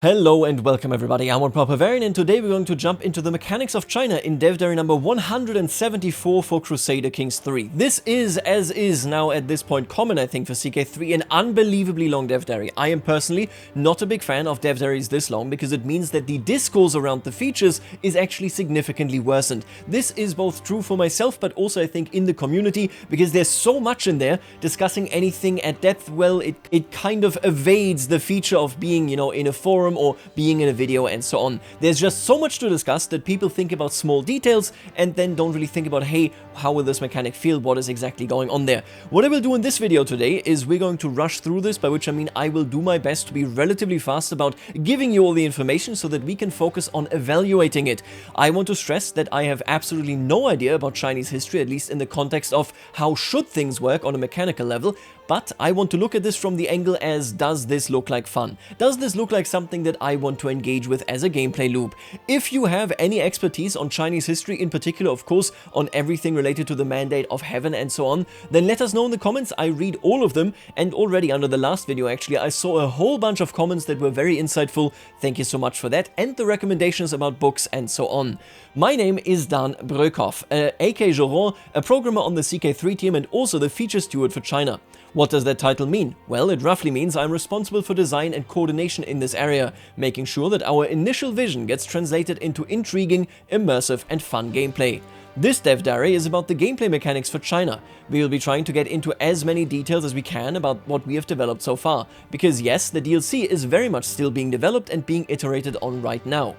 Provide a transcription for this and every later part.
Hello and welcome everybody, I'm OneProperVarian and today we're going to jump into the mechanics of China in Dev Diary number 174 for Crusader Kings III. This is, as is now at this point common I think for CK3, an unbelievably long Dev Diary. I am personally not a big fan of Dev Diaries this long because it means that the discourse around the features is actually significantly worsened. This is both true for myself but also I think in the community because there's so much in there. Discussing anything at depth, well, it kind of evades the feature of being, in a forum or being in a video and so on. There's just so much to discuss that people think about small details and then don't really think about, hey, how will this mechanic feel? What is exactly going on there? What I will do in this video today is we're going to rush through this, by which I mean I will do my best to be relatively fast about giving you all the information so that we can focus on evaluating it. I want to stress that I have absolutely no idea about Chinese history, at least in the context of how should things work on a mechanical level, but I want to look at this from the angle as, does this look like fun? Does this look like something that I want to engage with as a gameplay loop? If you have any expertise on Chinese history, in particular of course on everything related to the Mandate of Heaven and so on, then let us know in the comments. I read all of them, and already under the last video actually I saw a whole bunch of comments that were very insightful. Thank you so much for that, and the recommendations about books and so on. My name is Dan Bröckhoff, aka Joron, a programmer on the CK3 team and also the feature steward for China. What does that title mean? Well, it roughly means I'm responsible for design and coordination in this area, making sure that our initial vision gets translated into intriguing, immersive and fun gameplay. This Dev Diary is about the gameplay mechanics for China. We will be trying to get into as many details as we can about what we have developed so far, because yes, the DLC is very much still being developed and being iterated on right now.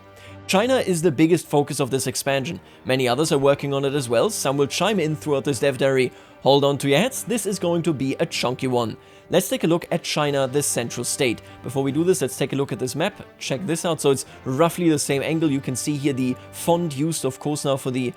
China is the biggest focus of this expansion. Many others are working on it as well. Some will chime in throughout this Dev Diary. Hold on to your hats, this is going to be a chunky one. Let's take a look at China, the central state. Before we do this, let's take a look at this map. Check this out. So it's roughly the same angle. You can see here the font used, of course, now for the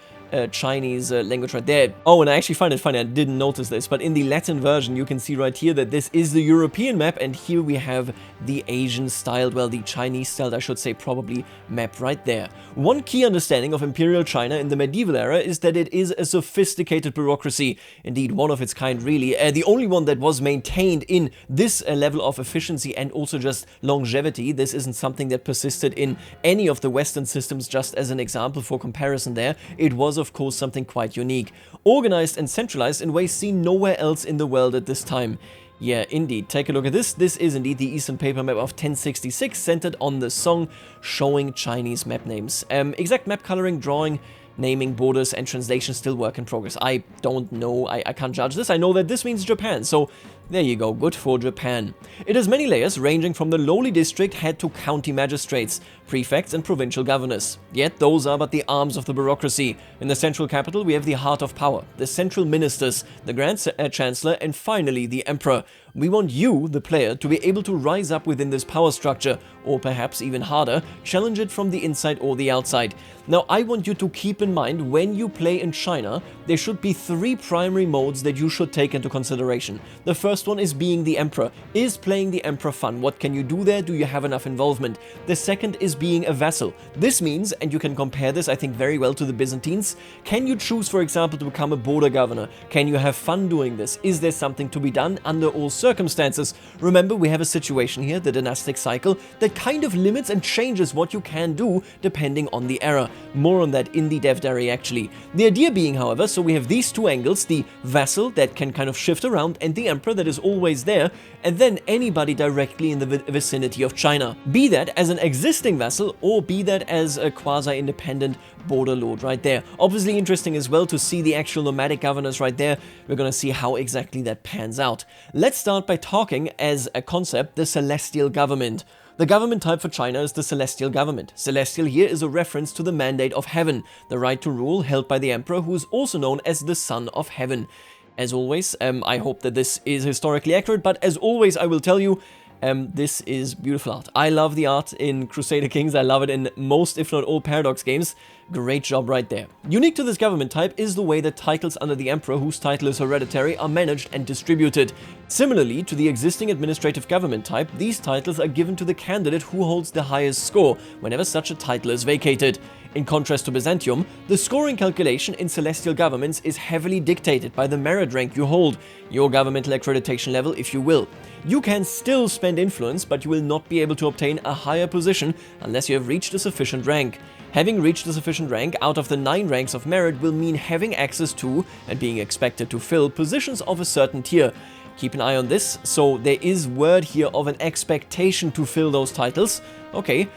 Chinese language right there. Oh, and I actually find it funny, I didn't notice this, but in the Latin version you can see right here that this is the European map, and here we have the Asian styled, well, the Chinese styled, I should say, probably, map right there. One key understanding of Imperial China in the medieval era is that it is a sophisticated bureaucracy, indeed one of its kind really, the only one that was maintained in this level of efficiency and also just longevity. This isn't something that persisted in any of the Western systems, just as an example for comparison there. It was of course something quite unique, organized and centralized in ways seen nowhere else in the world at this time. Yeah, indeed. Take a look at this. This is indeed the Eastern paper map of 1066, centered on the Song, showing Chinese map names. Exact map coloring, drawing, naming, borders and translation still work in progress. I don't know, I can't judge this. I know that this means Japan, so there you go, good for Japan. It has many layers, ranging from the lowly district head to county magistrates, prefects and provincial governors. Yet those are but the arms of the bureaucracy. In the central capital we have the heart of power, the central ministers, the Grand Chancellor and finally the Emperor. We want you, the player, to be able to rise up within this power structure, or perhaps even harder, challenge it from the inside or the outside. Now I want you to keep in mind, when you play in China, there should be three primary modes that you should take into consideration. The first one is being the Emperor. Is playing the Emperor fun? What can you do there? Do you have enough involvement? The second is being a vassal. This means, and you can compare this I think very well to the Byzantines, can you choose for example to become a border governor? Can you have fun doing this? Is there something to be done under all circumstances? Remember, we have a situation here, the dynastic cycle, that kind of limits and changes what you can do depending on the era. More on that in the Dev Diary actually. The idea being, however, so we have these two angles, the vassal that can kind of shift around and the Emperor that is always there, and then anybody directly in the vicinity of China. Be that as an existing vassal or be that as a quasi-independent border lord right there. Obviously interesting as well to see the actual nomadic governors right there. We're gonna see how exactly that pans out. Let's start by talking as a concept, the celestial government. The government type for China is the celestial government. Celestial here is a reference to the Mandate of Heaven, the right to rule held by the Emperor, who is also known as the Son of Heaven. As always, I hope that this is historically accurate, but as always I will tell you, this is beautiful art. I love the art in Crusader Kings, I love it in most if not all Paradox games. Great job right there. Unique to this government type is the way that titles under the Emperor, whose title is hereditary, are managed and distributed. Similarly to the existing administrative government type, these titles are given to the candidate who holds the highest score whenever such a title is vacated. In contrast to Byzantium, the scoring calculation in celestial governments is heavily dictated by the merit rank you hold, your governmental accreditation level if you will. You can still spend influence, but you will not be able to obtain a higher position unless you have reached a sufficient rank. Having reached a sufficient rank out of the 9 ranks of merit will mean having access to, and being expected to fill, positions of a certain tier. Keep an eye on this, so there is word here of an expectation to fill those titles. Okay,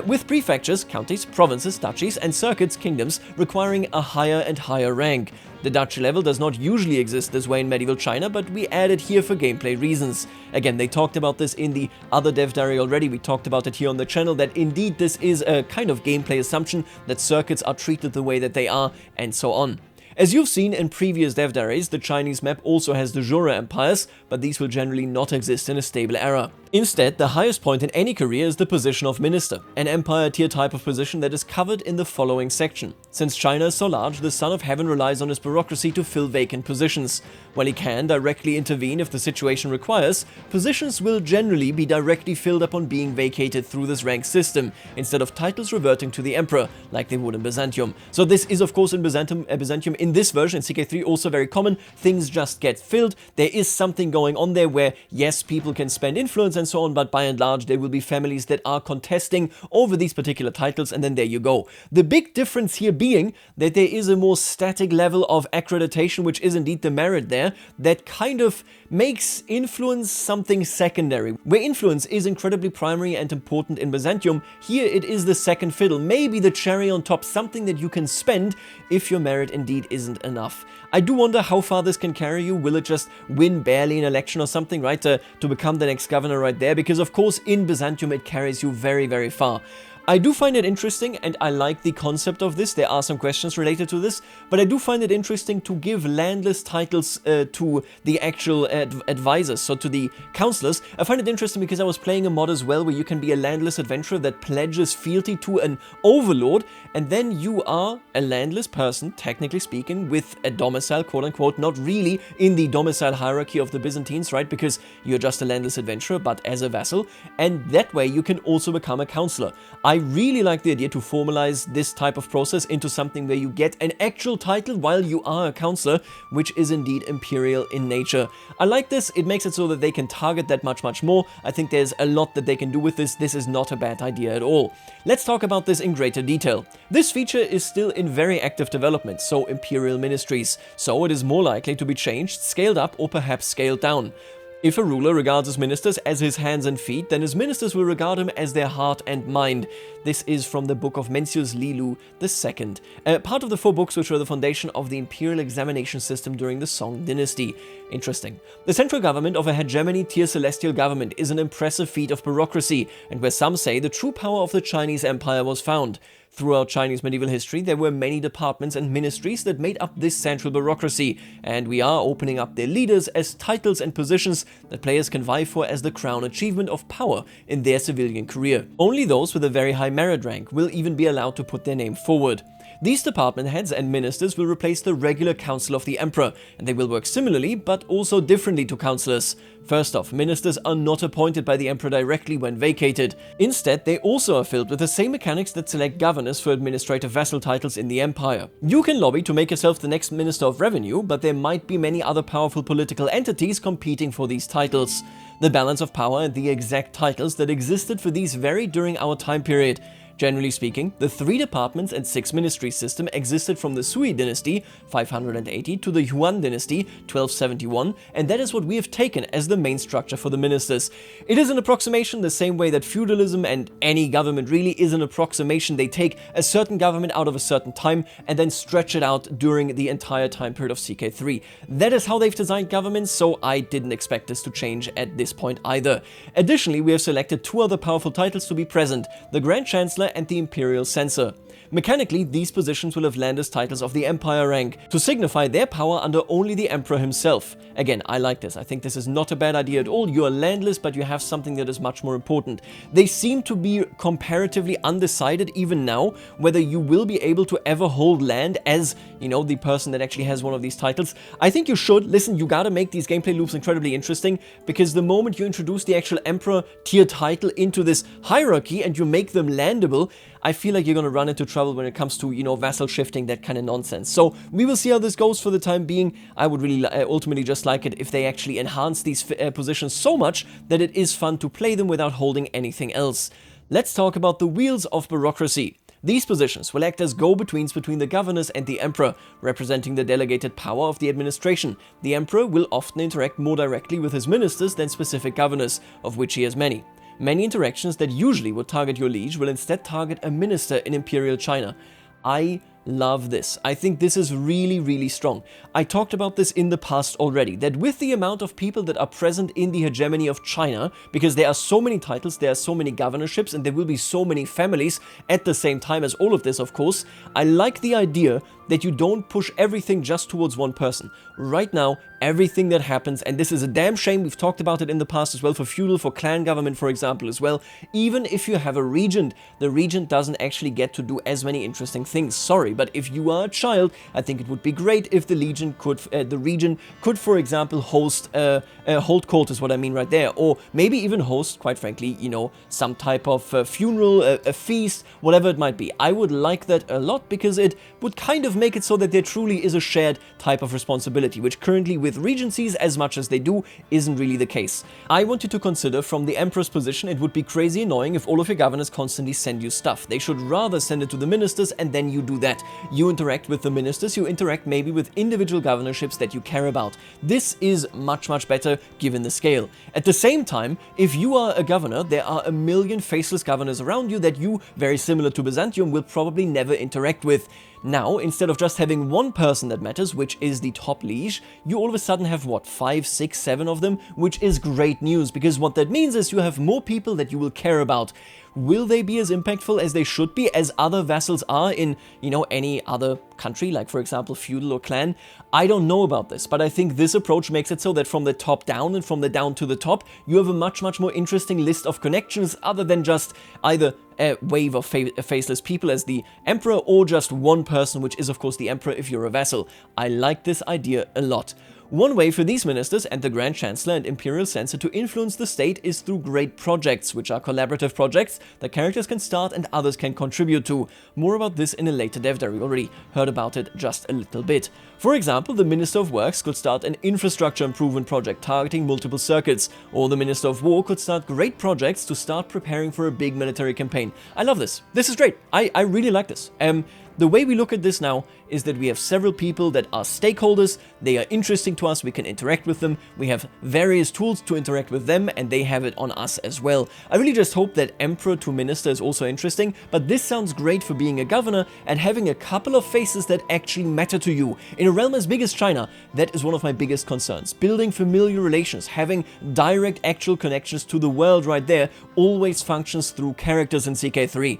with prefectures, counties, provinces, duchies, and circuits, kingdoms, requiring a higher and higher rank. The duchy level does not usually exist this way in medieval China, but we add it here for gameplay reasons. Again, they talked about this in the other dev diary already, we talked about it here on the channel, that indeed this is a kind of gameplay assumption, that circuits are treated the way that they are, and so on. As you've seen in previous dev diaries, the Chinese map also has de jure empires, but these will generally not exist in a stable era. Instead, the highest point in any career is the position of minister, an empire tier type of position that is covered in the following section. Since China is so large, the Son of Heaven relies on his bureaucracy to fill vacant positions. While he can directly intervene if the situation requires, positions will generally be directly filled upon being vacated through this rank system, instead of titles reverting to the emperor, like they would in Byzantium. So this is of course in Byzantium in this version, in CK3, also very common. Things just get filled. There is something going on there where, yes, people can spend influence and so on, but by and large there will be families that are contesting over these particular titles, and then there you go. The big difference here being that there is a more static level of accreditation, which is indeed the merit there, that kind of makes influence something secondary. Where influence is incredibly primary and important in Byzantium, here it is the second fiddle, maybe the cherry on top, something that you can spend if your merit indeed isn't enough. I do wonder how far this can carry you. Will it just win barely an election or something, right, to become the next governor right there? Because of course in Byzantium it carries you very, very far. I do find it interesting, and I like the concept of this. There are some questions related to this, but I do find it interesting to give landless titles to the actual advisors, so to the counselors. I find it interesting because I was playing a mod as well where you can be a landless adventurer that pledges fealty to an overlord, and then you are a landless person, technically speaking, with a domicile, quote-unquote, not really in the domicile hierarchy of the Byzantines, right, because you're just a landless adventurer, but as a vassal, and that way you can also become a counselor. I really like the idea to formalize this type of process into something where you get an actual title while you are a counselor, which is indeed imperial in nature. I like this. It makes it so that they can target that much more. I think there's a lot that they can do with this. This is not a bad idea at all. Let's talk about this in greater detail. This feature is still in very active development, so imperial ministries, so it is more likely to be changed, scaled up, or perhaps scaled down. If a ruler regards his ministers as his hands and feet, then his ministers will regard him as their heart and mind. This is from the book of Mencius Lilu II, part of the 4 books which were the foundation of the imperial examination system during the Song dynasty. Interesting. The central government of a hegemony tier celestial government is an impressive feat of bureaucracy, and where some say the true power of the Chinese empire was found. Throughout Chinese medieval history, there were many departments and ministries that made up this central bureaucracy, and we are opening up their leaders as titles and positions that players can vie for as the crown achievement of power in their civilian career. Only those with a very high merit rank will even be allowed to put their name forward. These department heads and ministers will replace the regular council of the emperor, and they will work similarly but also differently to councillors. First off, ministers are not appointed by the emperor directly when vacated. Instead, they also are filled with the same mechanics that select governors for administrative vassal titles in the empire. You can lobby to make yourself the next minister of revenue, but there might be many other powerful political entities competing for these titles. The balance of power and the exact titles that existed for these varied during our time period. Generally speaking, the 3 departments and 6 ministries system existed from the Sui dynasty 580 to the Yuan dynasty 1271, and that is what we have taken as the main structure for the ministers. It is an approximation the same way that feudalism and any government really is an approximation. They take a certain government out of a certain time and then stretch it out during the entire time period of CK3. That is how they've designed governments, so I didn't expect this to change at this point either. Additionally, we have selected 2 other powerful titles to be present, the Grand Chancellor and the Imperial Censor. Mechanically, these positions will have landers titles of the Empire rank, to signify their power under only the Emperor himself. Again, I like this. I think this is not a bad idea at all. You are landless, but you have something that is much more important. They seem to be comparatively undecided even now, whether you will be able to ever hold land as, you know, the person that actually has one of these titles. I think you should. Listen, you gotta make these gameplay loops incredibly interesting, because the moment you introduce the actual Emperor tier title into this hierarchy and you make them landable, I feel like you're gonna run into trouble when it comes to, you know, vassal shifting, that kind of nonsense. So we will see how this goes for the time being. I would really ultimately just like it if they actually enhance these positions so much that it is fun to play them without holding anything else. Let's talk about the wheels of bureaucracy. These positions will act as go-betweens between the governors and the Emperor, representing the delegated power of the administration. The Emperor will often interact more directly with his ministers than specific governors, of which he has many. Many interactions that usually would target your liege will instead target a minister in Imperial China. I love this. I think this is really, really strong. I talked about this in the past already, that with the amount of people that are present in the hegemony of China, because there are so many titles, there are so many governorships, and there will be so many families at the same time as all of this, of course, I like the idea that you don't push everything just towards one person. Right now, everything that happens, and this is a damn shame, we've talked about it in the past as well, for feudal, for clan government, for example, as well, even if you have a regent, the regent doesn't actually get to do as many interesting things. Sorry, but if you are a child, I think it would be great if the region could, for example, host hold court is what I mean right there, or maybe even host, quite frankly, you know, some type of funeral, a feast, whatever it might be. I would like that a lot, because it would kind of make it so that there truly is a shared type of responsibility, which currently with regencies, as much as they do, isn't really the case. I want you to consider, from the Emperor's position, it would be crazy annoying if all of your governors constantly send you stuff. They should rather send it to the ministers, and then you do that. You interact with the ministers, you interact maybe with individual governorships that you care about. This is much, much better given the scale. At the same time, if you are a governor, there are a million faceless governors around you that you, very similar to Byzantium, will probably never interact with. Now, instead of just having one person that matters, which is the top liege, you all of a sudden have, what, 5, 6, 7 of them, which is great news, because what that means is you have more people that you will care about. Will they be as impactful as they should be, as other vassals are in, you know, any other country, like for example feudal or clan? I don't know about this, but I think this approach makes it so that from the top down and from the down to the top, you have a much, much more interesting list of connections, other than just either a wave of faceless people as the Emperor, or just one person, which is of course the Emperor if you're a vassal. I like this idea a lot. One way for these ministers and the Grand Chancellor and Imperial Censor to influence the state is through great projects, which are collaborative projects that characters can start and others can contribute to. More about this in a later dev diary. We already heard about it just a little bit. For example, the Minister of Works could start an infrastructure improvement project targeting multiple circuits, or the Minister of War could start great projects to start preparing for a big military campaign. I love this. This is great. I really like this. The way we look at this now is that we have several people that are stakeholders, they are interesting to us, we can interact with them, we have various tools to interact with them, and they have it on us as well. I really just hope that Emperor to Minister is also interesting, but this sounds great for being a governor and having a couple of faces that actually matter to you. In a realm as big as China, that is one of my biggest concerns. Building familiar relations, having direct actual connections to the world right there, always functions through characters in CK3.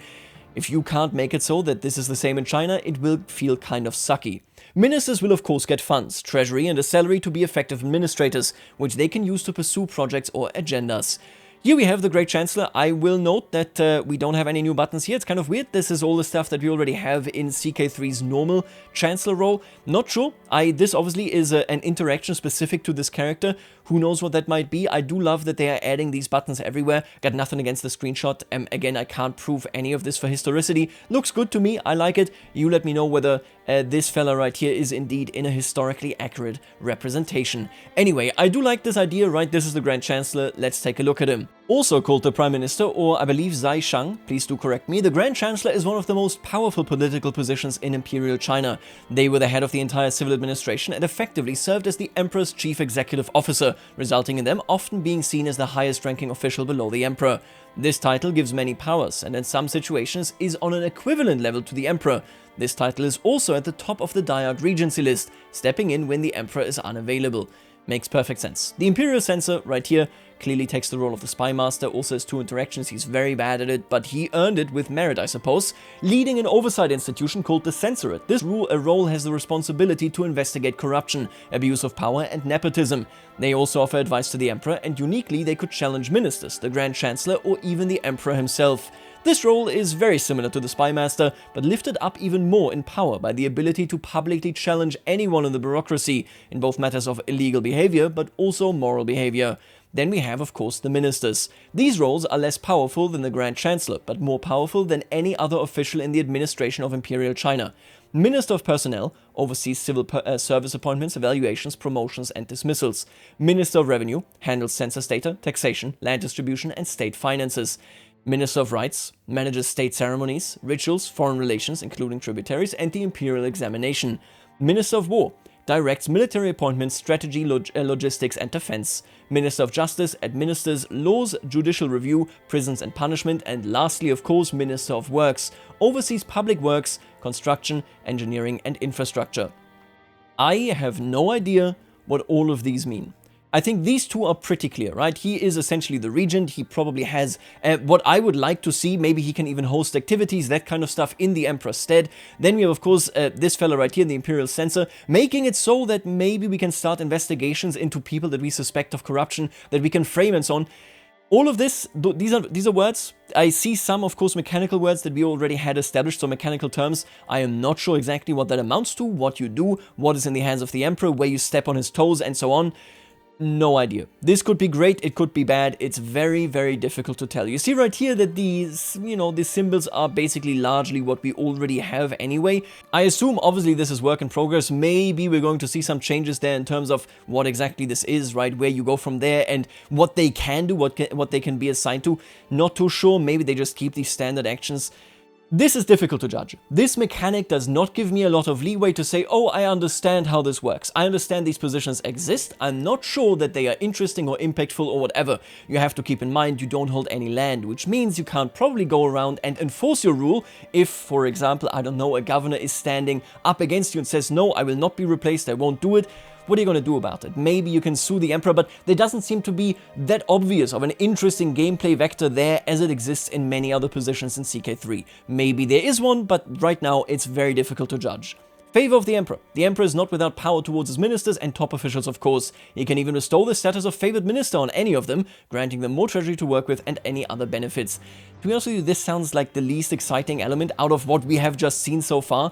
If you can't make it so that this is the same in China, it will feel kind of sucky. Ministers will of course get funds, treasury and a salary to be effective administrators, which they can use to pursue projects or agendas. Here we have the Great Chancellor. I will note that we don't have any new buttons here. It's kind of weird. This is all the stuff that we already have in CK3's normal Chancellor role. Not sure. This obviously is an interaction specific to this character. Who knows what that might be? I do love that they are adding these buttons everywhere. Got nothing against the screenshot. Again, I can't prove any of this for historicity. Looks good to me. I like it. You let me know whether this fella right here is indeed in a historically accurate representation. Anyway, I do like this idea, right? This is the Grand Chancellor. Let's take a look at him. Also called the Prime Minister, or I believe Zai Shang, please do correct me, the Grand Chancellor is one of the most powerful political positions in Imperial China. They were the head of the entire civil administration and effectively served as the Emperor's chief executive officer, resulting in them often being seen as the highest ranking official below the Emperor. This title gives many powers, and in some situations is on an equivalent level to the Emperor. This title is also at the top of the Diarch Regency list, stepping in when the Emperor is unavailable. Makes perfect sense. The Imperial censor, right here, clearly takes the role of the spy master, also has 2 interactions, he's very bad at it, but he earned it with merit, I suppose, leading an oversight institution called the censorate. This role has the responsibility to investigate corruption, abuse of power, and nepotism. They also offer advice to the emperor, and uniquely they could challenge ministers, the Grand Chancellor, or even the emperor himself. This role is very similar to the spy master, but lifted up even more in power by the ability to publicly challenge anyone in the bureaucracy, in both matters of illegal behavior, but also moral behavior. Then we have, of course, the ministers. These roles are less powerful than the Grand Chancellor, but more powerful than any other official in the administration of Imperial China. Minister of Personnel oversees civil service appointments, evaluations, promotions, and dismissals. Minister of Revenue handles census data, taxation, land distribution, and state finances. Minister of Rights manages state ceremonies, rituals, foreign relations, including tributaries, and the imperial examination. Minister of War directs military appointments, strategy, logistics, and defense. Minister of Justice administers laws, judicial review, prisons and punishment, and lastly, of course, Minister of Works oversees public works, construction, engineering, and infrastructure. I have no idea what all of these mean. I think these 2 are pretty clear, right? He is essentially the regent, he probably has what I would like to see, maybe he can even host activities, that kind of stuff in the emperor's stead. Then we have, of course, this fella right here, the Imperial censor, making it so that maybe we can start investigations into people that we suspect of corruption, that we can frame and so on. All of this, these are words. I see some, of course, mechanical words that we already had established, so mechanical terms. I am not sure exactly what that amounts to, what you do, what is in the hands of the emperor, where you step on his toes, and so on. No idea. This could be great, it could be bad, it's very, very difficult to tell. You see right here that these, these symbols are basically largely what we already have anyway. I assume, obviously, this is work in progress. Maybe we're going to see some changes there in terms of what exactly this is, right? Where you go from there and what they can do, what they can be assigned to. Not too sure, maybe they just keep these standard actions. This is difficult to judge. This mechanic does not give me a lot of leeway to say, oh, I understand how this works. I understand these positions exist. I'm not sure that they are interesting or impactful or whatever. You have to keep in mind you don't hold any land, which means you can't probably go around and enforce your rule if, for example, I don't know, a governor is standing up against you and says, no, I will not be replaced, I won't do it. What are you going to do about it? Maybe you can sue the emperor, but there doesn't seem to be that obvious of an interesting gameplay vector there as it exists in many other positions in CK3. Maybe there is one, but right now it's very difficult to judge. Favor of the emperor. The emperor is not without power towards his ministers and top officials, of course. He can even bestow the status of favored minister on any of them, granting them more treasury to work with and any other benefits. To be honest with you, this sounds like the least exciting element out of what we have just seen so far.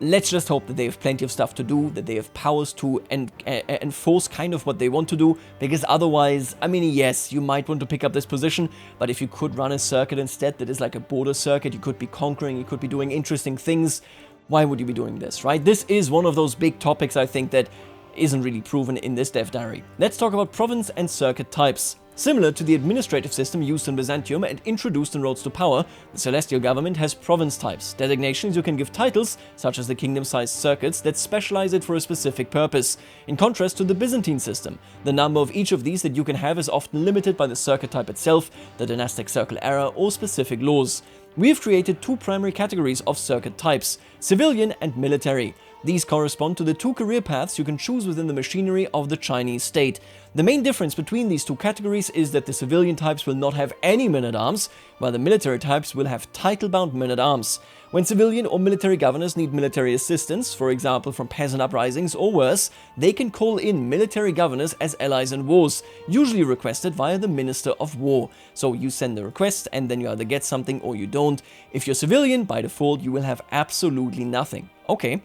Let's just hope that they have plenty of stuff to do, that they have powers to enforce kind of what they want to do, because otherwise, I mean, yes, you might want to pick up this position, but if you could run a circuit instead that is like a border circuit, you could be conquering, you could be doing interesting things, why would you be doing this, right? This is one of those big topics, I think, that isn't really proven in this dev diary. Let's talk about province and circuit types. Similar to the administrative system used in Byzantium and introduced in Roads to Power, the Celestial Government has province types, designations you can give titles, such as the kingdom-sized circuits that specialize it for a specific purpose. In contrast to the Byzantine system, the number of each of these that you can have is often limited by the circuit type itself, the dynastic circle era, or specific laws. We have created 2 primary categories of circuit types, civilian and military. These correspond to the 2 career paths you can choose within the machinery of the Chinese state. The main difference between these 2 categories is that the civilian types will not have any men-at-arms, while the military types will have title-bound men-at-arms. When civilian or military governors need military assistance, for example from peasant uprisings or worse, they can call in military governors as allies in wars, usually requested via the Minister of War. So you send the request and then you either get something or you don't. If you're civilian, by default you will have absolutely nothing. Okay.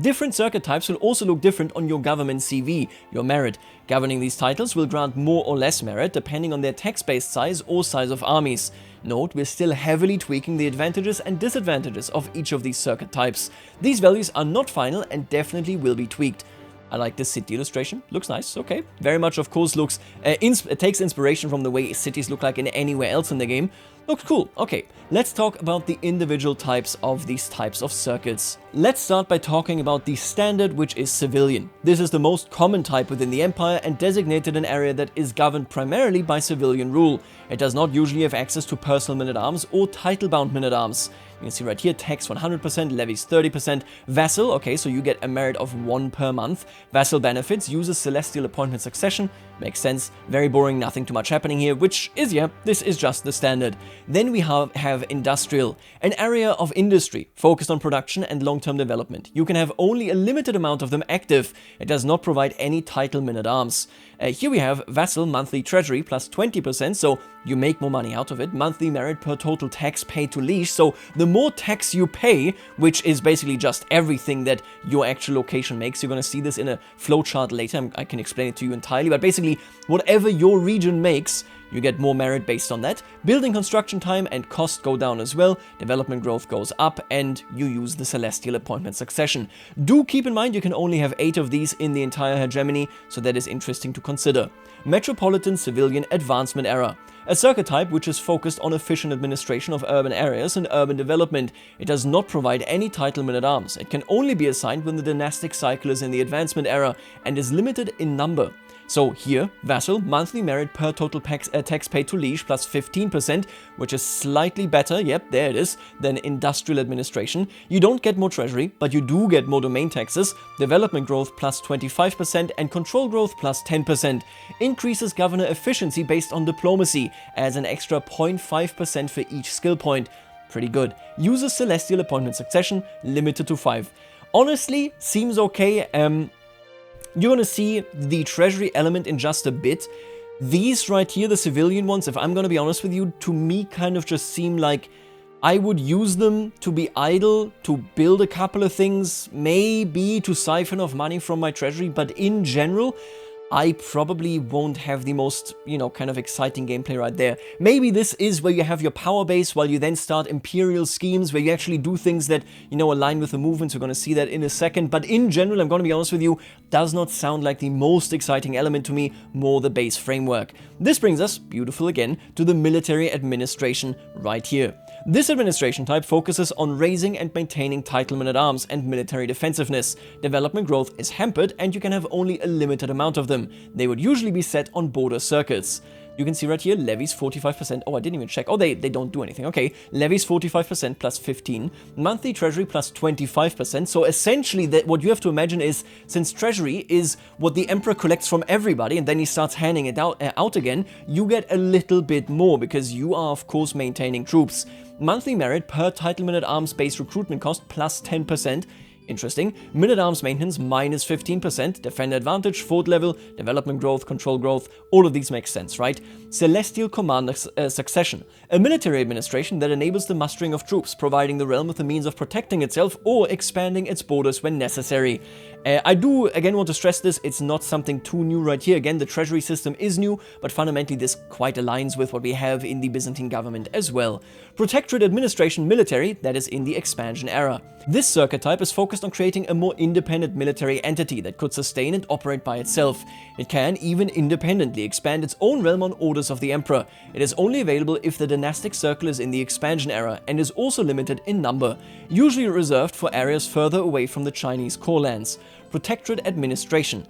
Different circuit types will also look different on your government CV, your merit. Governing these titles will grant more or less merit depending on their tax-based size or size of armies. Note, we're still heavily tweaking the advantages and disadvantages of each of these circuit types. These values are not final and definitely will be tweaked. I like this city illustration, looks nice, okay. Very much, of course, looks, it takes inspiration from the way cities look like in anywhere else in the game. Looks cool. Okay, let's talk about the individual types of these types of circuits. Let's start by talking about the standard, which is civilian. This is the most common type within the empire and designated an area that is governed primarily by civilian rule. It does not usually have access to personal men-at-arms or title-bound men-at-arms. You can see right here, tax 100%, levies 30%. Vassal, okay, so you get a merit of 1 per month. Vassal benefits, uses celestial appointment succession. Makes sense. Very boring, nothing too much happening here, which is, yeah, this is just the standard. Then we have industrial, an area of industry focused on production and long-term development. You can have only a limited amount of them active. It does not provide any title men-at-arms. Here we have vassal monthly treasury plus 20%, so you make more money out of it. Monthly merit per total tax paid to liege, so the more tax you pay, which is basically just everything that your actual location makes. You're going to see this in a flowchart later. I can explain it to you entirely, but basically whatever your region makes, you get more merit based on that. Building construction time and cost go down as well. Development growth goes up, and you use the celestial appointment succession. Do keep in mind you can only have 8 of these in the entire hegemony, so that is interesting to consider. Metropolitan Civilian Advancement Era. A circuit type which is focused on efficient administration of urban areas and urban development. It does not provide any title men-at-arms. It can only be assigned when the dynastic cycle is in the advancement era and is limited in number. So here, vassal, monthly merit per total tax paid to liege plus 15%, which is slightly better, yep, there it is, than industrial administration. You don't get more treasury, but you do get more domain taxes, development growth plus 25%, and control growth plus 10%. Increases governor efficiency based on diplomacy, adds an extra 0.5% for each skill point. Pretty good. Uses celestial appointment succession, limited to 5. Honestly, seems okay. You're gonna see the treasury element in just a bit. These right here, the civilian ones, if I'm gonna be honest with you, to me kind of just seem like I would use them to be idle, to build a couple of things, maybe to siphon off money from my treasury, but in general, I probably won't have the most, kind of exciting gameplay right there. Maybe this is where you have your power base while you then start Imperial schemes where you actually do things that, align with the movements. We're going to see that in a second. But in general, I'm going to be honest with you, does not sound like the most exciting element to me, more the base framework. This brings us, beautiful again, to the military administration right here. This administration type focuses on raising and maintaining title men-at-arms and military defensiveness. Development growth is hampered, and you can have only a limited amount of them. They would usually be set on border circuits. You can see right here, levies 45%. Oh, I didn't even check. Oh, they don't do anything. Okay, levies 45% plus 15. Monthly treasury plus 25%. So essentially, what you have to imagine is, since treasury is what the emperor collects from everybody, and then he starts handing it out again, you get a little bit more because you are, of course, maintaining troops. Monthly merit per title men-at-arms base recruitment cost plus 10%. Interesting. Men-at-arms maintenance minus 15%, defender advantage, fort level, development growth, control growth, all of these make sense, right? Celestial commander succession. A military administration that enables the mustering of troops, providing the realm with the means of protecting itself or expanding its borders when necessary. I do, again, want to stress this, it's not something too new right here. Again, the treasury system is new, but fundamentally this quite aligns with what we have in the Byzantine government as well. Protectorate administration military, that is in the expansion era. This circuit type is focused on creating a more independent military entity that could sustain and operate by itself. It can even independently expand its own realm on orders of the emperor. It is only available if the dynastic circle is in the expansion era and is also limited in number, usually reserved for areas further away from the Chinese core lands. Protectorate administration.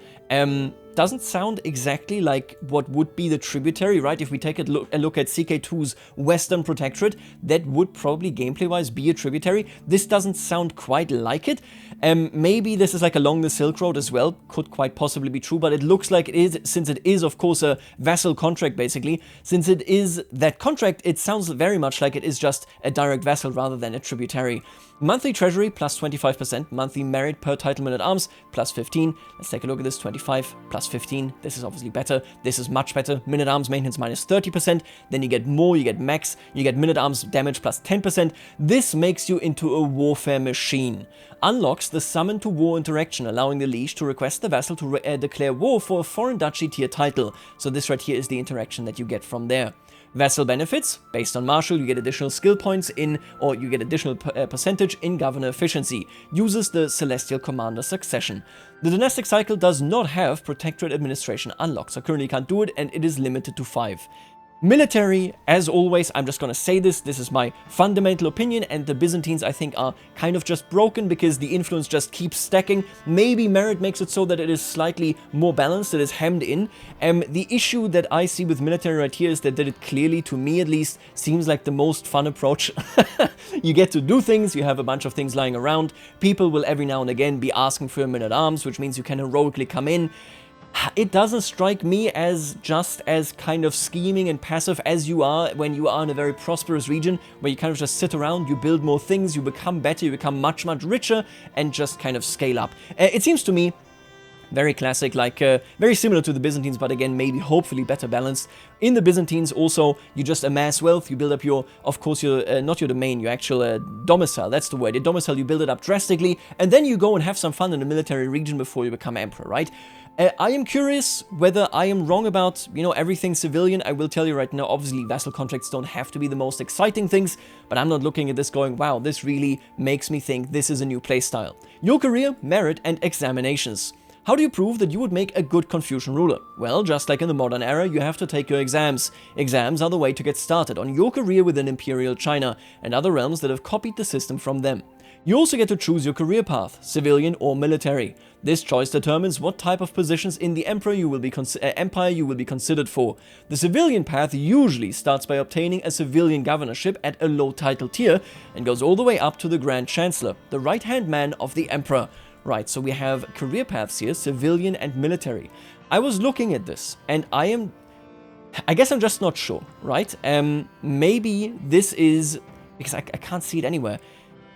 Doesn't sound exactly like what would be the tributary, right? If we take a look at CK2's Western Protectorate, that would probably gameplay-wise be a tributary. This doesn't sound quite like it. Maybe this is like along the Silk Road as well. Could quite possibly be true, but it looks like it is, since it is, of course, a vassal contract, basically. Since it is that contract, it sounds very much like it is just a direct vassal rather than a tributary. Monthly treasury plus 25%, monthly merit per title men-at-arms plus 15. Let's take a look at this, 25 plus 15. This is obviously better. This is much better. Men-at-arms maintenance minus 30%. Then you get more, you get max, you get men-at-arms damage plus 10%. This makes you into a warfare machine. Unlocks the summon to war interaction, allowing the liege to request the vassal to declare war for a foreign duchy tier title. So this right here is the interaction that you get from there. Vassal benefits, based on martial, you get additional skill points in, or you get additional percentage in governor efficiency. Uses the celestial commander succession. The dynastic cycle does not have protectorate administration unlocked, so currently can't do it, and it is limited to 5. Military, as always, I'm just gonna say this is my fundamental opinion, and the Byzantines, I think, are kind of just broken because the influence just keeps stacking. Maybe merit makes it so that it is slightly more balanced, it is hemmed in. The issue that I see with military right here is that it clearly, to me at least, seems like the most fun approach. You get to do things, you have a bunch of things lying around, people will every now and again be asking for a men-at-arms, which means you can heroically come in. It doesn't strike me as just as kind of scheming and passive as you are when you are in a very prosperous region where you kind of just sit around, you build more things, you become better, you become much, much richer, and just kind of scale up. It seems to me very classic, like very similar to the Byzantines, but again, maybe hopefully better balanced. In the Byzantines also, you just amass wealth, you build up your, of course, your, not your domain, your actual domicile, that's the word. Your domicile, you build it up drastically, and then you go and have some fun in a military region before you become emperor, right? I am curious whether I am wrong about, you know, everything civilian. I will tell you right now, obviously vassal contracts don't have to be the most exciting things, but I'm not looking at this going, wow, this really makes me think this is a new playstyle. Your career, merit, and examinations. How do you prove that you would make a good Confucian ruler? Well, just like in the modern era, you have to take your exams. Exams are the way to get started on your career within Imperial China and other realms that have copied the system from them. You also get to choose your career path, civilian or military. This choice determines what type of positions in the empire you will be considered for. The civilian path usually starts by obtaining a civilian governorship at a low title tier and goes all the way up to the Grand Chancellor, the right-hand man of the emperor. Right, so we have career paths here, civilian and military. I was looking at this and I guess I'm just not sure, right? Maybe this is, because I can't see it anywhere.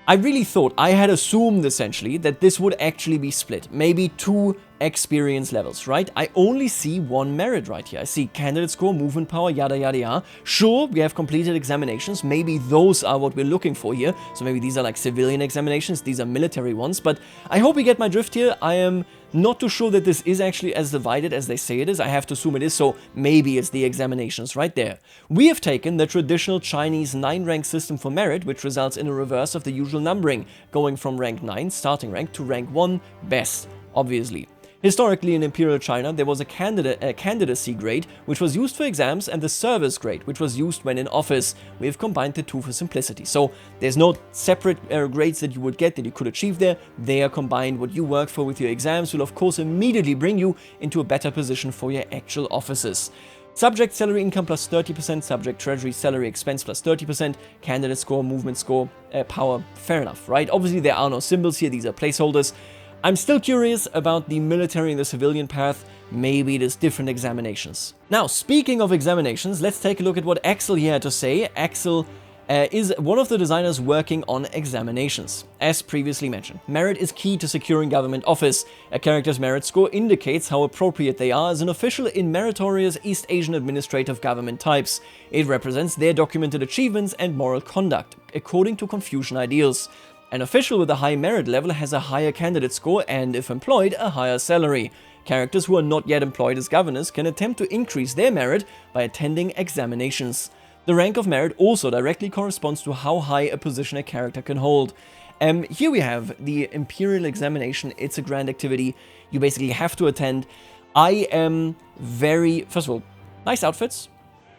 I really thought, I had assumed essentially that this would actually be split. Maybe 2 experience levels, right? I only see 1 merit right here. I see candidate score, movement power, yada yada yada. Sure, we have completed examinations. Maybe those are what we're looking for here. So maybe these are like civilian examinations, these are military ones. But I hope you get my drift here. I am not too sure that this is actually as divided as they say it is. I have to assume it is, so maybe it's the examinations right there. We have taken the traditional Chinese 9-rank system for merit, which results in a reverse of the usual numbering, going from rank 9, starting rank, to rank 1, best, obviously. Historically, in Imperial China, there was a candidacy grade, which was used for exams, and the service grade, which was used when in office. We have combined the 2 for simplicity. So there's no separate grades that you would get that you could achieve there. They are combined. What you work for with your exams will, of course, immediately bring you into a better position for your actual offices. Subject salary income plus 30%, subject treasury salary expense plus 30%, candidate score, movement score, power, fair enough, right? Obviously, there are no symbols here. These are placeholders. I'm still curious about the military and the civilian path. Maybe there's different examinations. Now, speaking of examinations, let's take a look at what Axel here had to say. Axel is one of the designers working on examinations. As previously mentioned, merit is key to securing government office. A character's merit score indicates how appropriate they are as an official in meritorious East Asian administrative government types. It represents their documented achievements and moral conduct, according to Confucian ideals. An official with a high merit level has a higher candidate score and, if employed, a higher salary. Characters who are not yet employed as governors can attempt to increase their merit by attending examinations. The rank of merit also directly corresponds to how high a position a character can hold. Here we have the Imperial examination. It's a grand activity. You basically have to attend. I am very... First of all, nice outfits.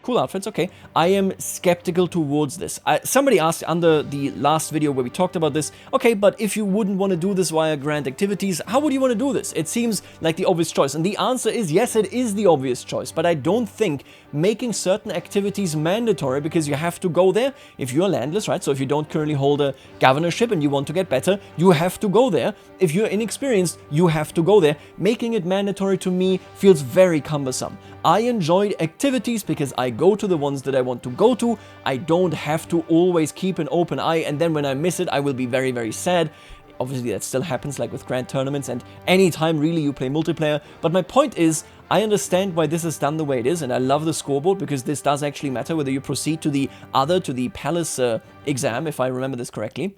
Cool outfits, okay. I am skeptical towards this. Somebody asked under the last video where we talked about this, okay, but if you wouldn't want to do this via grand activities, how would you want to do this? It seems like the obvious choice. And the answer is yes, it is the obvious choice, but I don't think making certain activities mandatory because you have to go there if you're landless, right? So if you don't currently hold a governorship and you want to get better, you have to go there. If you're inexperienced, you have to go there. Making it mandatory to me feels very cumbersome. I enjoyed activities because I go to the ones that I want to go to. I don't have to always keep an open eye, and then when I miss it, I will be very, very sad. Obviously, that still happens like with grand tournaments and anytime really you play multiplayer. But my point is, I understand why this is done the way it is, and I love the scoreboard because this does actually matter whether you proceed to the palace exam, if I remember this correctly.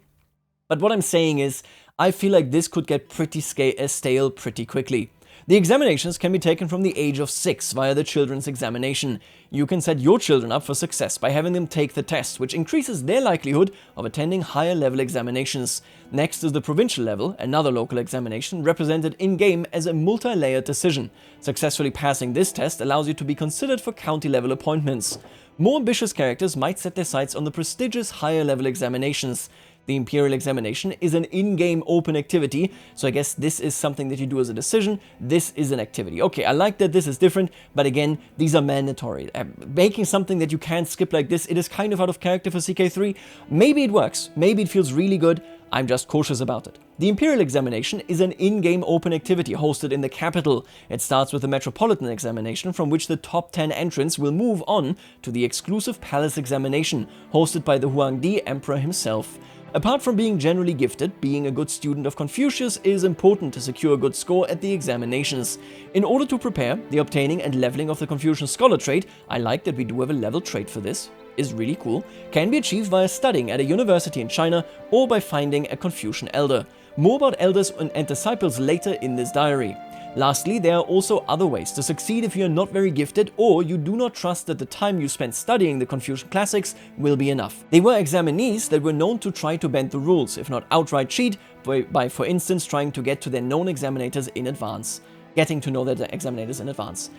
But what I'm saying is, I feel like this could get pretty stale pretty quickly. The examinations can be taken from the age of 6 via the children's examination. You can set your children up for success by having them take the test, which increases their likelihood of attending higher level examinations. Next is the provincial level, another local examination, represented in-game as a multi-layered decision. Successfully passing this test allows you to be considered for county level appointments. More ambitious characters might set their sights on the prestigious higher level examinations. The Imperial examination is an in-game open activity, so I guess this is something that you do as a decision. This is an activity. Okay, I like that this is different, but again, these are mandatory. Making something that you can't skip like this, it is kind of out of character for CK3. Maybe it works, maybe it feels really good, I'm just cautious about it. The Imperial examination is an in-game open activity hosted in the capital. It starts with the Metropolitan examination, from which the top 10 entrants will move on to the exclusive Palace examination, hosted by the Huangdi Emperor himself. Apart from being generally gifted, being a good student of Confucius is important to secure a good score at the examinations. In order to prepare, the obtaining and leveling of the Confucian scholar trait, I like that we do have a level trait for this, is really cool, can be achieved via studying at a university in China or by finding a Confucian elder. More about elders and disciples later in this diary. Lastly, there are also other ways to succeed if you are not very gifted or you do not trust that the time you spent studying the Confucian classics will be enough. They were examinees that were known to try to bend the rules, if not outright cheat, by for instance trying to get to their known examinators in advance. Getting to know their examinators in advance.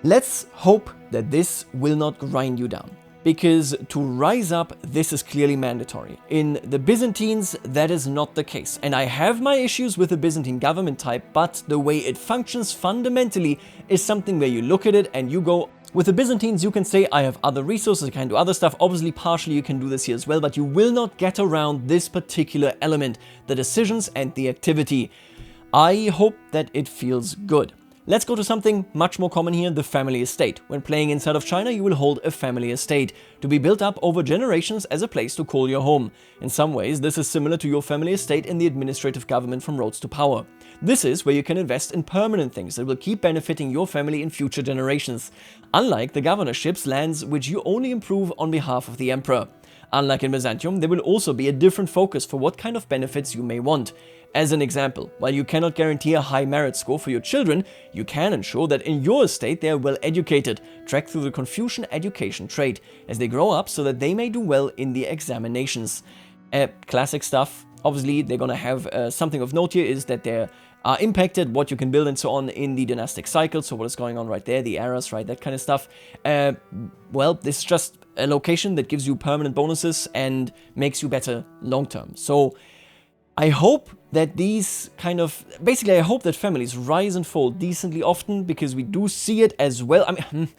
Let's hope that this will not grind you down. Because to rise up, this is clearly mandatory. In the Byzantines, that is not the case. And I have my issues with the Byzantine government type, but the way it functions fundamentally is something where you look at it and you go, with the Byzantines, you can say, I have other resources, I can do other stuff. Obviously, partially you can do this here as well, but you will not get around this particular element, the decisions and the activity. I hope that it feels good. Let's go to something much more common here, the family estate. When playing inside of China, you will hold a family estate, to be built up over generations as a place to call your home. In some ways, this is similar to your family estate in the administrative government from Roads to Power. This is where you can invest in permanent things that will keep benefiting your family in future generations. Unlike the governorships, lands which you only improve on behalf of the emperor. Unlike in Byzantium, there will also be a different focus for what kind of benefits you may want. As an example, while you cannot guarantee a high merit score for your children, you can ensure that in your estate they are well educated, tracked through the Confucian education trait, as they grow up so that they may do well in the examinations. Classic stuff. Obviously, they're gonna have something of note here is that they are impacted, what you can build and so on in the dynastic cycle, so what is going on right there, the eras, right, that kind of stuff. Well, this is just a location that gives you permanent bonuses and makes you better long term. So I hope that these kind of, basically I hope that families rise and fall decently often, because we do see it as well. I mean,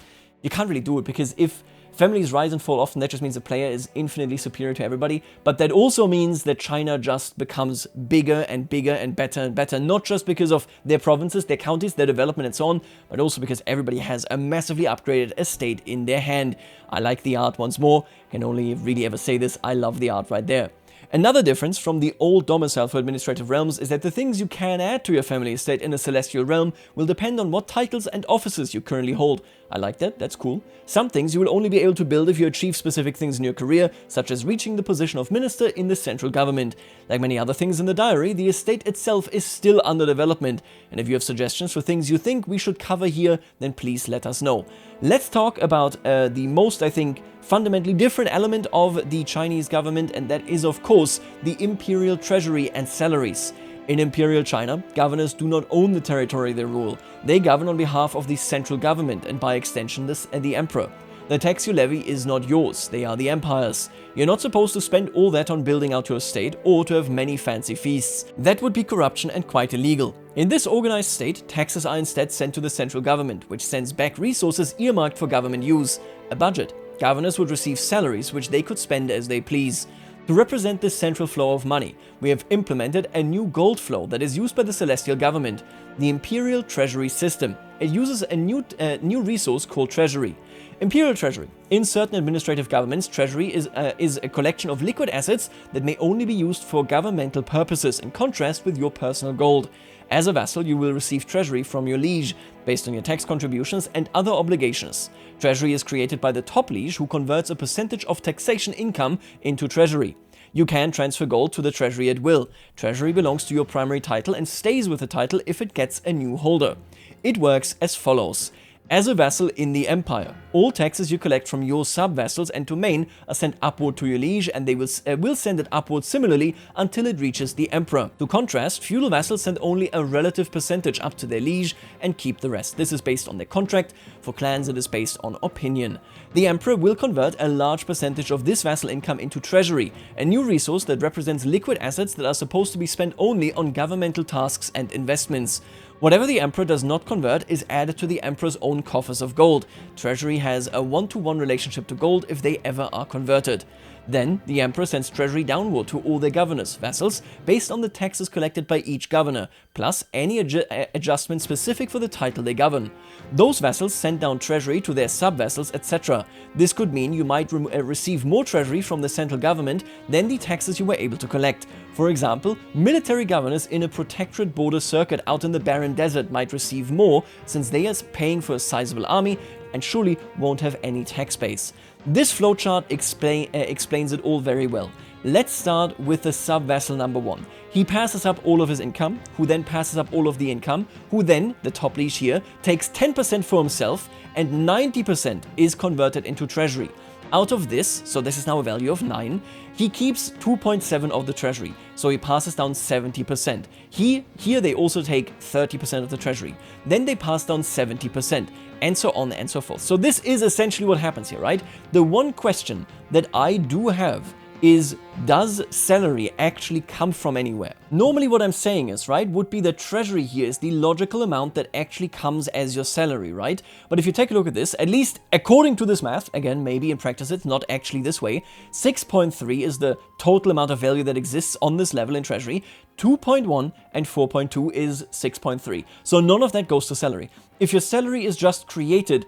you can't really do it, because if families rise and fall often, that just means the player is infinitely superior to everybody, but that also means that China just becomes bigger and bigger and better, not just because of their provinces, their counties, their development and so on, but also because everybody has a massively upgraded estate in their hand. I like the art once more, can only really ever say this, I love the art right there. Another difference from the old domicile for administrative realms is that the things you can add to your family estate in a celestial realm will depend on what titles and offices you currently hold. I like that, that's cool. Some things you will only be able to build if you achieve specific things in your career, such as reaching the position of minister in the central government. Like many other things in the diary, the estate itself is still under development, and if you have suggestions for things you think we should cover here, then please let us know. Let's talk about the most, I think, fundamentally different element of the Chinese government, and that is, of course, the imperial treasury and salaries. In Imperial China, governors do not own the territory they rule. They govern on behalf of the central government and by extension the emperor. The tax you levy is not yours, they are the empire's. You're not supposed to spend all that on building out your state or to have many fancy feasts. That would be corruption and quite illegal. In this organized state, taxes are instead sent to the central government, which sends back resources earmarked for government use, a budget. Governors would receive salaries which they could spend as they please. To represent this central flow of money, we have implemented a new gold flow that is used by the celestial government, the Imperial Treasury system. It uses a new resource called treasury. Imperial treasury. In certain administrative governments, treasury is a collection of liquid assets that may only be used for governmental purposes, in contrast with your personal gold. As a vassal, you will receive treasury from your liege, based on your tax contributions and other obligations. Treasury is created by the top liege, who converts a percentage of taxation income into treasury. You can transfer gold to the treasury at will. Treasury belongs to your primary title and stays with the title if it gets a new holder. It works as follows. As a vassal in the empire, all taxes you collect from your sub-vassals and domain are sent upward to your liege, and they will send it upward similarly until it reaches the emperor. To contrast, feudal vassals send only a relative percentage up to their liege and keep the rest. This is based on their contract. For clans, it is based on opinion. The emperor will convert a large percentage of this vassal income into treasury, a new resource that represents liquid assets that are supposed to be spent only on governmental tasks and investments. Whatever the emperor does not convert is added to the emperor's own coffers of gold. Treasury has a 1-to-1 relationship to gold if they ever are converted. Then, the emperor sends treasury downward to all their governors, vassals, based on the taxes collected by each governor, plus any adjustment specific for the title they govern. Those vassals send down treasury to their sub-vassals, etc. This could mean you might receive more treasury from the central government than the taxes you were able to collect. For example, military governors in a protectorate border circuit out in the barren desert might receive more, since they are paying for a sizable army and surely won't have any tax base. This flowchart explains it all very well. Let's start with the sub-vassal number 1. He passes up all of his income, who then passes up all of the income, who then, the top liege here, takes 10% for himself, and 90% is converted into treasury. Out of this, so this is now a value of 9, he keeps 2.7 of the treasury, so he passes down 70%. Here they also take 30% of the treasury. Then they pass down 70%, and so on and so forth. So this is essentially what happens here, right? The one question that I do have is, does salary actually come from anywhere? Normally what I'm saying is, right, would be that treasury here is the logical amount that actually comes as your salary, right? But if you take a look at this, at least according to this math, again, maybe in practice it's not actually this way, 6.3 is the total amount of value that exists on this level in treasury, 2.1 and 4.2 is 6.3. So none of that goes to salary. If your salary is just created,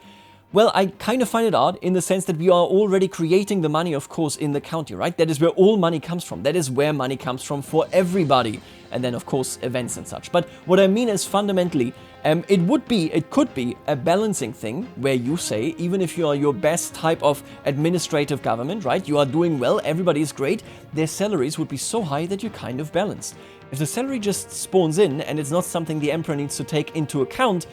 well, I kind of find it odd in the sense that we are already creating the money, of course, in the county, right? That is where all money comes from. That is where money comes from for everybody. And then, of course, events and such. But what I mean is fundamentally, it could be a balancing thing where you say, even if you are your best type of administrative government, right? You are doing well, everybody is great, their salaries would be so high that you kind of balance. If the salary just spawns in and it's not something the emperor needs to take into account,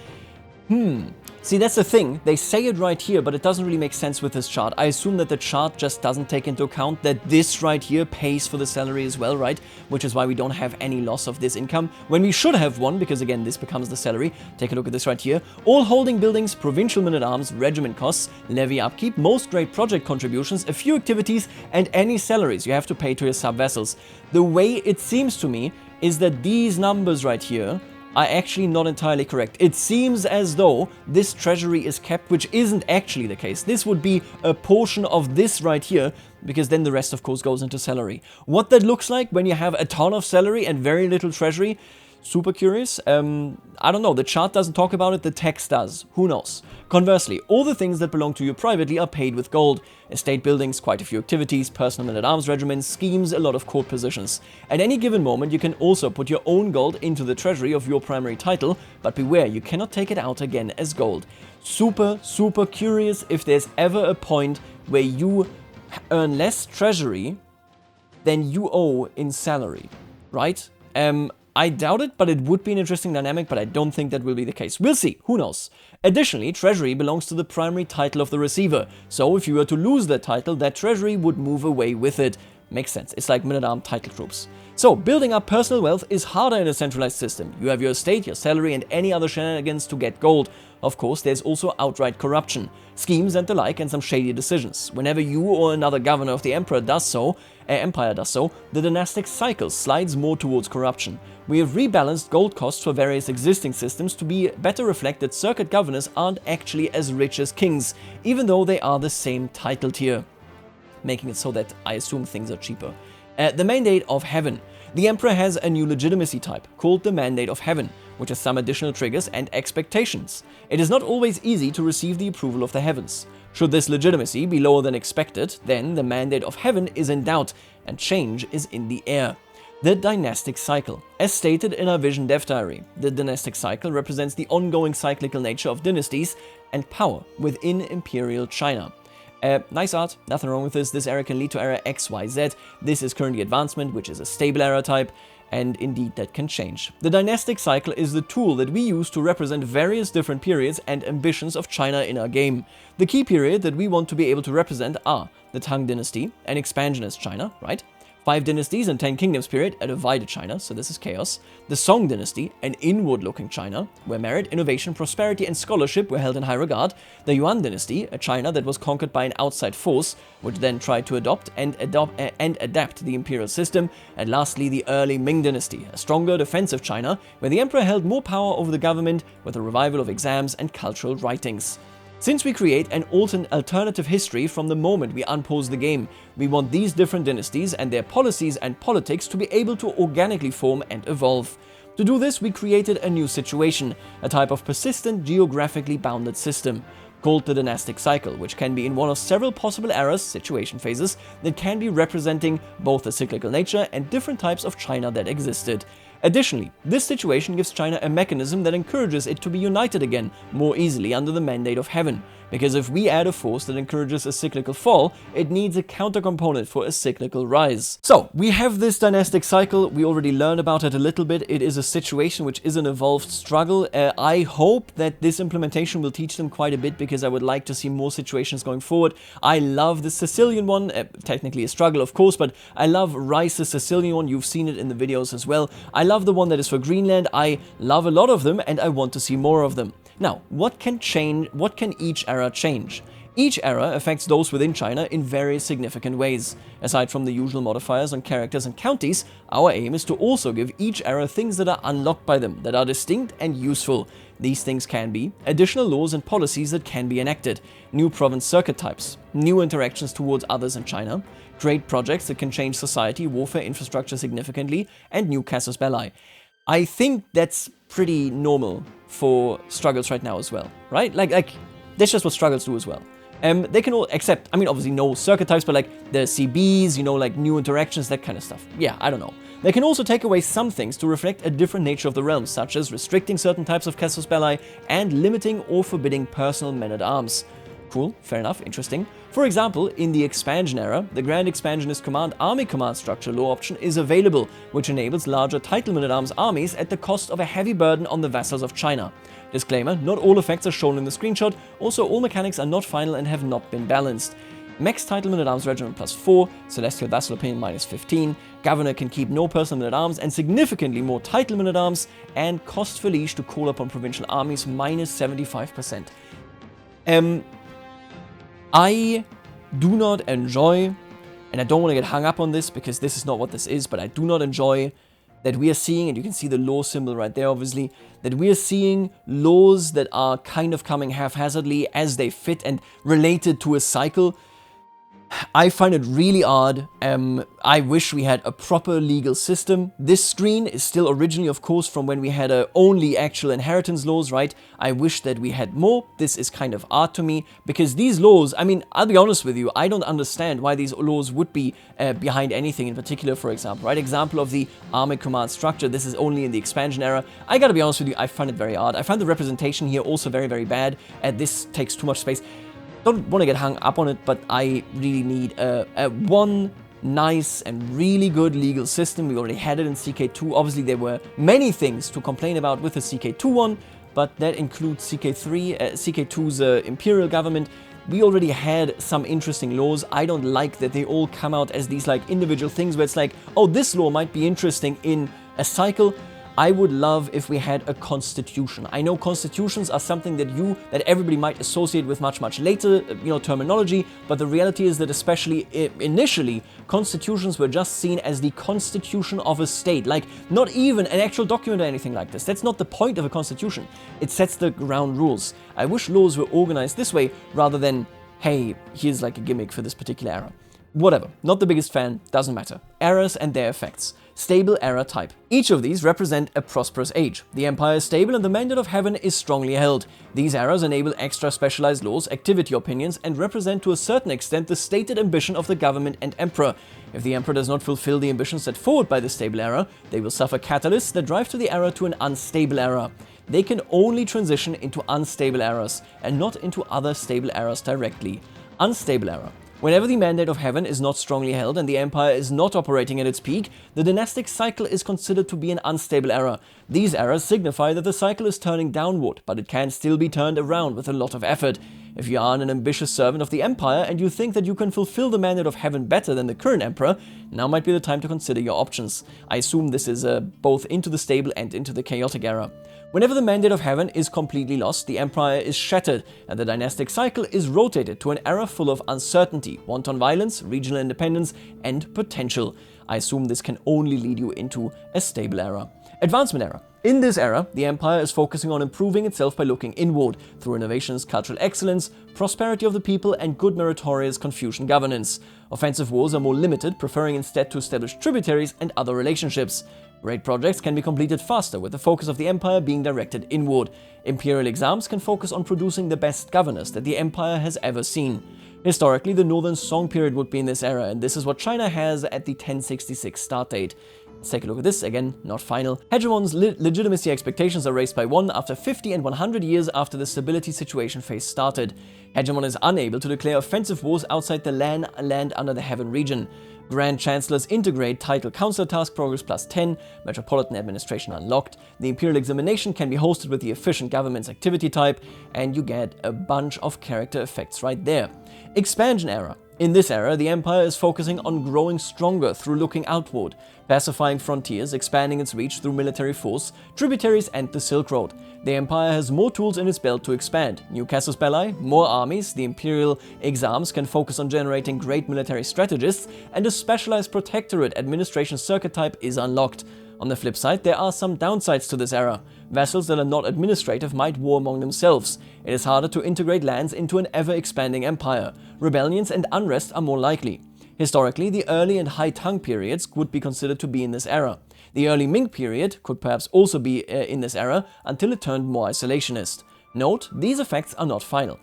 see, that's the thing. They say it right here, but it doesn't really make sense with this chart. I assume that the chart just doesn't take into account that this right here pays for the salary as well, right? Which is why we don't have any loss of this income, when we should have one, because again, this becomes the salary. Take a look at this right here. All holding buildings, provincial men-at-arms, regiment costs, levy upkeep, most great project contributions, a few activities, and any salaries you have to pay to your sub-vassals. The way it seems to me is that these numbers right here are actually not entirely correct. It seems as though this treasury is kept, which isn't actually the case. This would be a portion of this right here, because then the rest, of course, goes into salary. What that looks like when you have a ton of salary and very little treasury, super curious. I don't know, the chart doesn't talk about it, the text does. Who knows? Conversely, all the things that belong to you privately are paid with gold. Estate buildings, quite a few activities, personal men-at-arms regiments, schemes, a lot of court positions. At any given moment, you can also put your own gold into the treasury of your primary title, but beware, you cannot take it out again as gold. Super, super curious if there's ever a point where you earn less treasury than you owe in salary, right? I doubt it, but it would be an interesting dynamic, but I don't think that will be the case. We'll see, who knows. Additionally, treasury belongs to the primary title of the receiver, so if you were to lose that title, that treasury would move away with it. Makes sense, it's like men-at-arms title troops. So, building up personal wealth is harder in a centralized system. You have your estate, your salary, and any other shenanigans to get gold. Of course, there's also outright corruption, schemes and the like, and some shady decisions. Whenever you or another governor of the empire does so, the dynastic cycle slides more towards corruption. We have rebalanced gold costs for various existing systems to be better reflect that circuit governors aren't actually as rich as kings, even though they are the same title tier, making it so that I assume things are cheaper. The Mandate of Heaven. The Emperor has a new legitimacy type, called the Mandate of Heaven, which has some additional triggers and expectations. It is not always easy to receive the approval of the heavens. Should this legitimacy be lower than expected, then the Mandate of Heaven is in doubt, and change is in the air. The Dynastic Cycle. As stated in our Vision Dev Diary, the Dynastic Cycle represents the ongoing cyclical nature of dynasties and power within Imperial China. Nice art, nothing wrong with this. This era can lead to era XYZ. This is currently advancement, which is a stable era type, and indeed that can change. The dynastic cycle is the tool that we use to represent various different periods and ambitions of China in our game. The key period that we want to be able to represent are the Tang Dynasty, an expansionist China, right? 5 dynasties and 10 kingdoms period, a divided China, so this is chaos. The Song Dynasty, an inward-looking China, where merit, innovation, prosperity, and scholarship were held in high regard. The Yuan Dynasty, a China that was conquered by an outside force, which then tried to adapt the imperial system. And lastly, the early Ming Dynasty, a stronger defensive China, where the emperor held more power over the government with a revival of exams and cultural writings. Since we create an alternative history from the moment we unpause the game, we want these different dynasties and their policies and politics to be able to organically form and evolve. To do this, we created a new situation, a type of persistent, geographically bounded system, called the dynastic cycle, which can be in one of several possible eras, situation phases, that can be representing both the cyclical nature and different types of China that existed. Additionally, this situation gives China a mechanism that encourages it to be united again more easily under the mandate of heaven, because if we add a force that encourages a cyclical fall, it needs a countercomponent for a cyclical rise. So, we have this dynastic cycle, we already learned about it a little bit. It is a situation which is an evolved struggle. I hope that this implementation will teach them quite a bit, because I would like to see more situations going forward. I love the Sicilian one, technically a struggle of course, but I love Rice's Sicilian one, you've seen it in the videos as well. I love the one that is for Greenland, I love a lot of them and I want to see more of them. Now, what can each era change? Each era affects those within China in very significant ways. Aside from the usual modifiers on characters and counties, our aim is to also give each era things that are unlocked by them, that are distinct and useful. These things can be additional laws and policies that can be enacted, new province circuit types, new interactions towards others in China, great projects that can change society, warfare infrastructure significantly, and new casus belli. I think that's pretty normal for struggles right now as well, right? Like that's just what struggles do as well. They can all accept, I mean, obviously no circuit types, but like the CBs, you know, like new interactions, that kind of stuff. Yeah, I don't know. They can also take away some things to reflect a different nature of the realm, such as restricting certain types of casus belli and limiting or forbidding personal men-at-arms. Cool, fair enough, interesting. For example, in the expansion era, the Grand Expansionist Command Army Command Structure law option is available, which enables larger title men-at-arms armies at the cost of a heavy burden on the vassals of China. Disclaimer, not all effects are shown in the screenshot, also all mechanics are not final and have not been balanced. Max title men-at-arms regiment +4, Celestial Vassal Opinion -15, Governor can keep no personal men-at-arms and significantly more title men-at-arms, and cost for liege to call upon provincial armies -75%. I do not enjoy, and I don't want to get hung up on this because this is not what this is, but I do not enjoy that we are seeing, and you can see the law symbol right there obviously, that we are seeing laws that are kind of coming haphazardly as they fit and related to a cycle. I find it really odd. I wish we had a proper legal system. This screen is still originally, of course, from when we had only actual inheritance laws, right? I wish that we had more. This is kind of odd to me, because these laws, I mean, I'll be honest with you, I don't understand why these laws would be behind anything in particular, for example, right? Example of the army command structure, this is only in the expansion era. I gotta be honest with you, I find it very odd. I find the representation here also very, very bad. This takes too much space. Don't want to get hung up on it, but I really need one nice and really good legal system. We already had it in CK2. Obviously, there were many things to complain about with the CK2 one, but that includes CK3, CK2's Imperial government. We already had some interesting laws. I don't like that they all come out as these like individual things where it's like, oh, this law might be interesting in a cycle. I would love if we had a constitution. I know constitutions are something that everybody might associate with much later, terminology, but the reality is that especially initially, constitutions were just seen as the constitution of a state, like not even an actual document or anything like this. That's not the point of a constitution. It sets the ground rules. I wish laws were organized this way rather than, hey, here's like a gimmick for this particular era. Whatever, not the biggest fan, doesn't matter. Eras and their effects. Stable era type. Each of these represent a prosperous age. The empire is stable and the mandate of heaven is strongly held. These eras enable extra specialized laws, activity opinions, and represent to a certain extent the stated ambition of the government and emperor. If the emperor does not fulfill the ambitions set forward by the stable era, they will suffer catalysts that drive to the era to an unstable era. They can only transition into unstable eras and not into other stable eras directly. Unstable era. Whenever the mandate of heaven is not strongly held and the empire is not operating at its peak, the dynastic cycle is considered to be an unstable era. These eras signify that the cycle is turning downward, but it can still be turned around with a lot of effort. If you are an ambitious servant of the empire and you think that you can fulfill the mandate of heaven better than the current emperor, now might be the time to consider your options. I assume this is both into the stable and into the chaotic era. Whenever the mandate of heaven is completely lost, the empire is shattered, and the dynastic cycle is rotated to an era full of uncertainty, wanton violence, regional independence, and potential. I assume this can only lead you into a stable era. Advancement era. In this era, the empire is focusing on improving itself by looking inward, through innovations, cultural excellence, prosperity of the people, and good meritorious Confucian governance. Offensive wars are more limited, preferring instead to establish tributaries and other relationships. Great projects can be completed faster, with the focus of the empire being directed inward. Imperial exams can focus on producing the best governors that the empire has ever seen. Historically, the Northern Song period would be in this era, and this is what China has at the 1066 start date. Let's take a look at this, again, not final. Hegemon's legitimacy expectations are raised by 1 after 50 and 100 years after the stability situation phase started. Hegemon is unable to declare offensive wars outside the land under the heaven region. Grand Chancellors integrate title Council task progress plus 10, metropolitan administration unlocked, the Imperial examination can be hosted with the efficient government's activity type, and you get a bunch of character effects right there. Expansion era. In this era, the empire is focusing on growing stronger through looking outward, pacifying frontiers, expanding its reach through military force, tributaries, and the Silk Road. The empire has more tools in its belt to expand. New casus belli, more armies, the imperial exams can focus on generating great military strategists, and a specialized protectorate administration circuit type is unlocked. On the flip side, there are some downsides to this era. Vassals that are not administrative might war among themselves. It is harder to integrate lands into an ever-expanding empire. Rebellions and unrest are more likely. Historically, the early and high Tang periods would be considered to be in this era. The early Ming period could perhaps also be in this era until it turned more isolationist. Note, these effects are not final.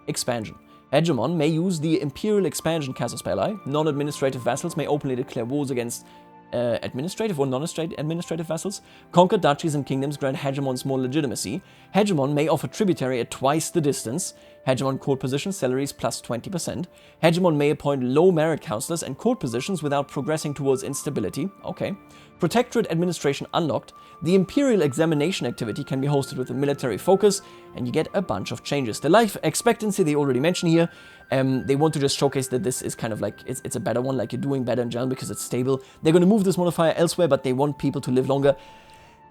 Expansion. Hegemon may use the imperial expansion casus belli. Non-administrative vassals may openly declare wars against administrative or non-administrative vassals. Conquered duchies and kingdoms grant hegemons more legitimacy. Hegemon may offer tributary at twice the distance. Hegemon court position salaries plus 20%. Hegemon may appoint low merit counselors and court positions without progressing towards instability. Okay. Protectorate administration unlocked. The imperial examination activity can be hosted with a military focus, and you get a bunch of changes. The life expectancy they already mentioned here. They want to just showcase that this is kind of like, it's a better one, like you're doing better in general because it's stable. They're going to move this modifier elsewhere, but they want people to live longer.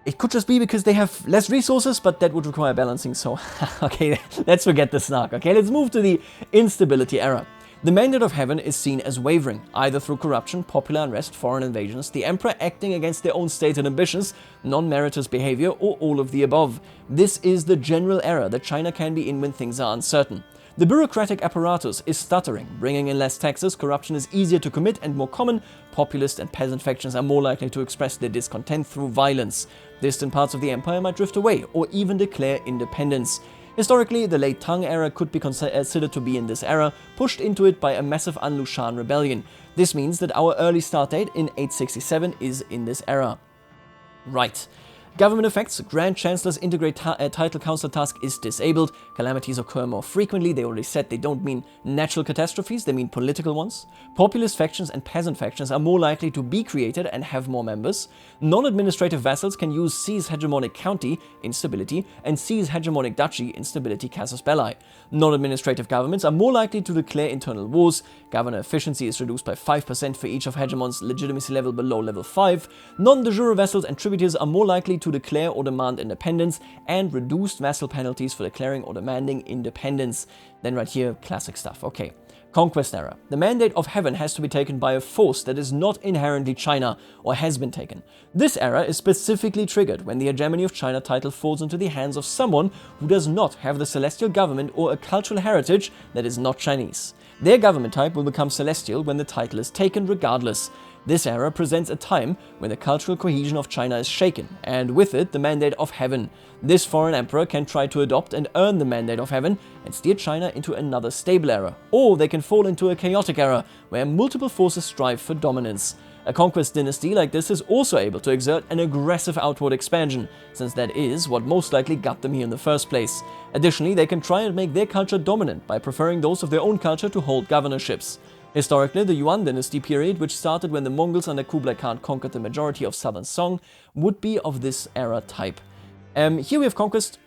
It could just be because they have less resources, but that would require balancing, so okay, let's forget the snark. Okay, let's move to the instability era. The mandate of heaven is seen as wavering, either through corruption, popular unrest, foreign invasions, the emperor acting against their own stated ambitions, non-meritorious behavior, or all of the above. This is the general era that China can be in when things are uncertain. The bureaucratic apparatus is stuttering, bringing in less taxes, corruption is easier to commit and more common, populist and peasant factions are more likely to express their discontent through violence. Distant parts of the empire might drift away or even declare independence. Historically, the late Tang era could be considered to be in this era, pushed into it by a massive Anlu Shan rebellion. This means that our early start date in 867 is in this era. Right. Government effects. Grand Chancellors integrate title council task is disabled. Calamities occur more frequently. They already said they don't mean natural catastrophes, they mean political ones. Populist factions and peasant factions are more likely to be created and have more members. Non-administrative vassals can use seize hegemonic county, instability, and seize hegemonic duchy, instability casus belli. Non-administrative governments are more likely to declare internal wars. Governor efficiency is reduced by 5% for each of hegemon's legitimacy level below level 5. Non-de jure vassals and tributaries are more likely to declare or demand independence, and reduced vassal penalties for declaring or demanding independence. Then right here, classic stuff. Okay. Conquest era. The mandate of heaven has to be taken by a force that is not inherently China, or has been taken. This era is specifically triggered when the hegemony of China title falls into the hands of someone who does not have the celestial government or a cultural heritage that is not Chinese. Their government type will become celestial when the title is taken regardless. This era presents a time when the cultural cohesion of China is shaken, and with it the mandate of heaven. This foreign emperor can try to adopt and earn the mandate of heaven and steer China into another stable era, or they can fall into a chaotic era where multiple forces strive for dominance. A conquest dynasty like this is also able to exert an aggressive outward expansion, since that is what most likely got them here in the first place. Additionally, they can try and make their culture dominant by preferring those of their own culture to hold governorships. Historically, the Yuan dynasty period, which started when the Mongols under Kublai Khan conquered the majority of southern Song, would be of this era type. Here we have conquest.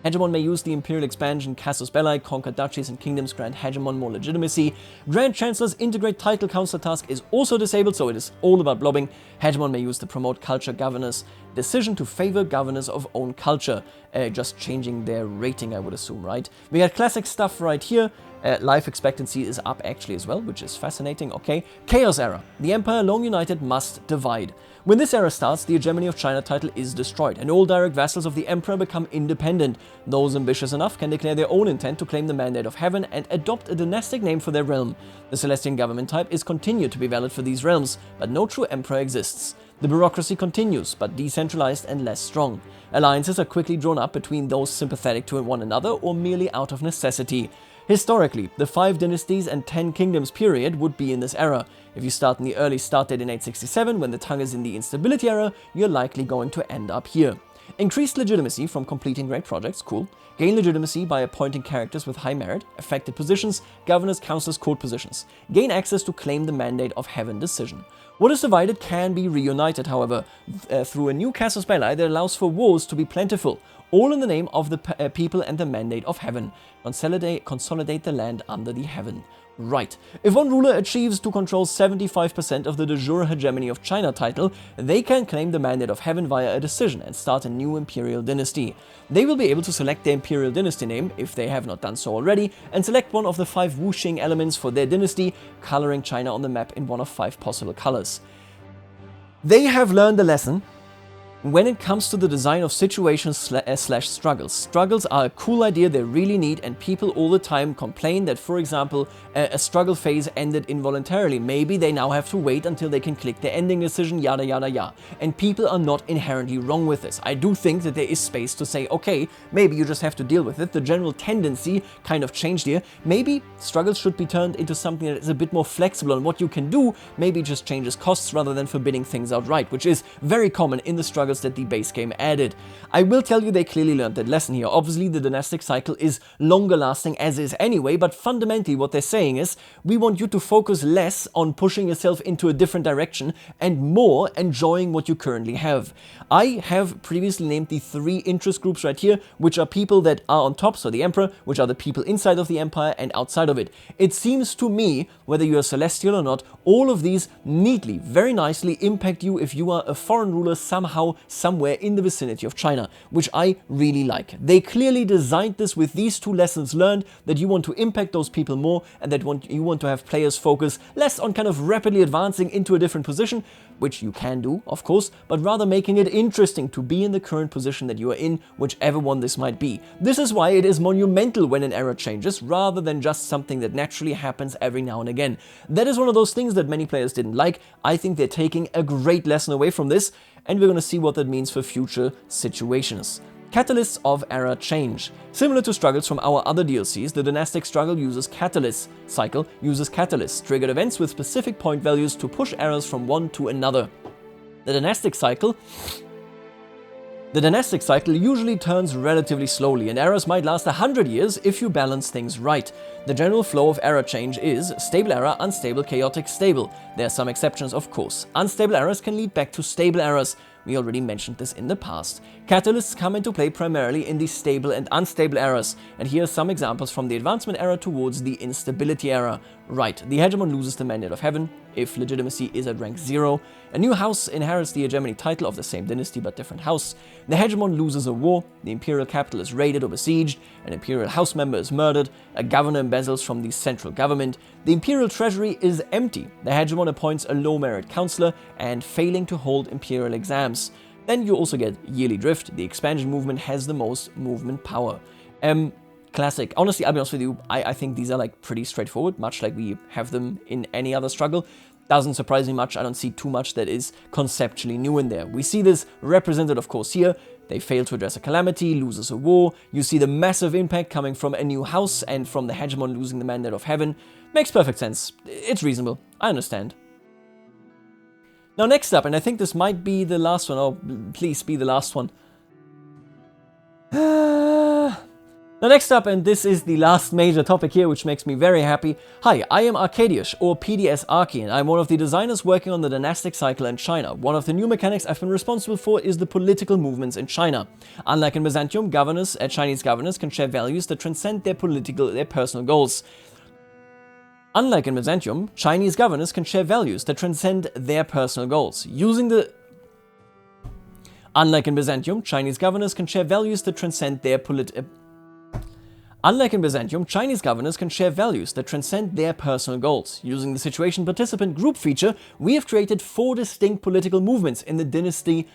Hegemon may use the imperial expansion, casus belli, conquer duchies and kingdoms, grant hegemon more legitimacy. Grand chancellors integrate title council task is also disabled, so it is all about blobbing. Hegemon may use the promote culture governors decision to favor governors of own culture, just changing their rating, I would assume, right? We got classic stuff right here. Life expectancy is up actually as well, which is fascinating, okay. Chaos era. The empire long united must divide. When this era starts, the hegemony of China title is destroyed, and all direct vassals of the emperor become independent. Those ambitious enough can declare their own intent to claim the mandate of heaven and adopt a dynastic name for their realm. The Celestian government type is continued to be valid for these realms, but no true emperor exists. The bureaucracy continues, but decentralized and less strong. Alliances are quickly drawn up between those sympathetic to one another or merely out of necessity. Historically, the 5 dynasties and 10 kingdoms period would be in this era. If you start in the early start date in 867, when the tongue is in the instability era, you're likely going to end up here. Increased legitimacy from completing great projects, cool. Gain legitimacy by appointing characters with high merit, affected positions, governors, councillors, court positions. Gain access to claim the mandate of heaven decision. What is divided can be reunited, however, through a new casus belli that allows for wars to be plentiful, all in the name of the people and the mandate of heaven. Consolidate the land under the heaven. Right. If one ruler achieves to control 75% of the de jure hegemony of China title, they can claim the mandate of heaven via a decision and start a new imperial dynasty. They will be able to select their imperial dynasty name, if they have not done so already, and select one of the 5 Wuxing elements for their dynasty, coloring China on the map in one of 5 possible colors. They have learned a lesson. When it comes to the design of situations slash struggles. Struggles are a cool idea they really need, and people all the time complain that, for example, a struggle phase ended involuntarily. Maybe they now have to wait until they can click the ending decision, yada yada yada. And people are not inherently wrong with this. I do think that there is space to say, okay, maybe you just have to deal with it. The general tendency kind of changed here. Maybe struggles should be turned into something that is a bit more flexible, and what you can do maybe just changes costs rather than forbidding things outright, which is very common in the struggles that the base game added. I will tell you they clearly learned that lesson here. Obviously the dynastic cycle is longer lasting as is anyway, but fundamentally what they're saying is we want you to focus less on pushing yourself into a different direction and more enjoying what you currently have. I have previously named the 3 interest groups right here, which are people that are on top, so the emperor, which are the people inside of the empire and outside of it. It seems to me, whether you are celestial or not, all of these neatly, very nicely impact you if you are a foreign ruler somehow, somewhere in the vicinity of China, which I really like. They clearly designed this with these 2 lessons learned, that you want to impact those people more and that you want to have players focus less on kind of rapidly advancing into a different position, which you can do, of course, but rather making it interesting to be in the current position that you are in, whichever one this might be. This is why it is monumental when an era changes, rather than just something that naturally happens every now and again. That is one of those things that many players didn't like. I think they're taking a great lesson away from this, and we're going to see what that means for future situations. Catalysts of era change. Similar to struggles from our other DLCs, the dynastic struggle uses catalysts. Cycle uses catalysts, triggered events with specific point values to push eras from one to another. The dynastic cycle usually turns relatively slowly, and eras might last 100 years if you balance things right. The general flow of era change is stable era, unstable, chaotic, stable. There are some exceptions, of course. Unstable eras can lead back to stable eras. We already mentioned this in the past. Catalysts come into play primarily in the stable and unstable eras, and here are some examples from the advancement era towards the instability era. Right, the hegemon loses the mandate of heaven, if legitimacy is at rank 0. A new house inherits the hegemony title of the same dynasty but different house. The hegemon loses a war, the imperial capital is raided or besieged, an imperial house member is murdered, a governor embezzles from the central government, the imperial treasury is empty, the hegemon appoints a low-merit counselor, and failing to hold imperial exams. Then you also get yearly drift, the expansion movement has the most movement power. Classic. Honestly, I'll be honest with you, I think these are like pretty straightforward, much like we have them in any other struggle. Doesn't surprise me much, I don't see too much that is conceptually new in there. We see this represented, of course, here. They fail to address a calamity, loses a war. You see the massive impact coming from a new house and from the hegemon losing the mandate of heaven. Makes perfect sense. It's reasonable. I understand. Now next up, and I think this might be the last one, oh please be the last one. Now next up, and this is the last major topic here, which makes me very happy. Hi, I am Arcadius, or PDS Archi, and I'm one of the designers working on the dynastic cycle in China. One of the new mechanics I've been responsible for is the political movements in China. Unlike in Byzantium, Chinese governors can share values that transcend their personal goals. Unlike in Byzantium, Chinese governors can share values that transcend their personal goals. Unlike in Byzantium, Chinese governors can share values that transcend their personal goals. Using the situation participant group feature, we have created 4 distinct political movements in the dynastic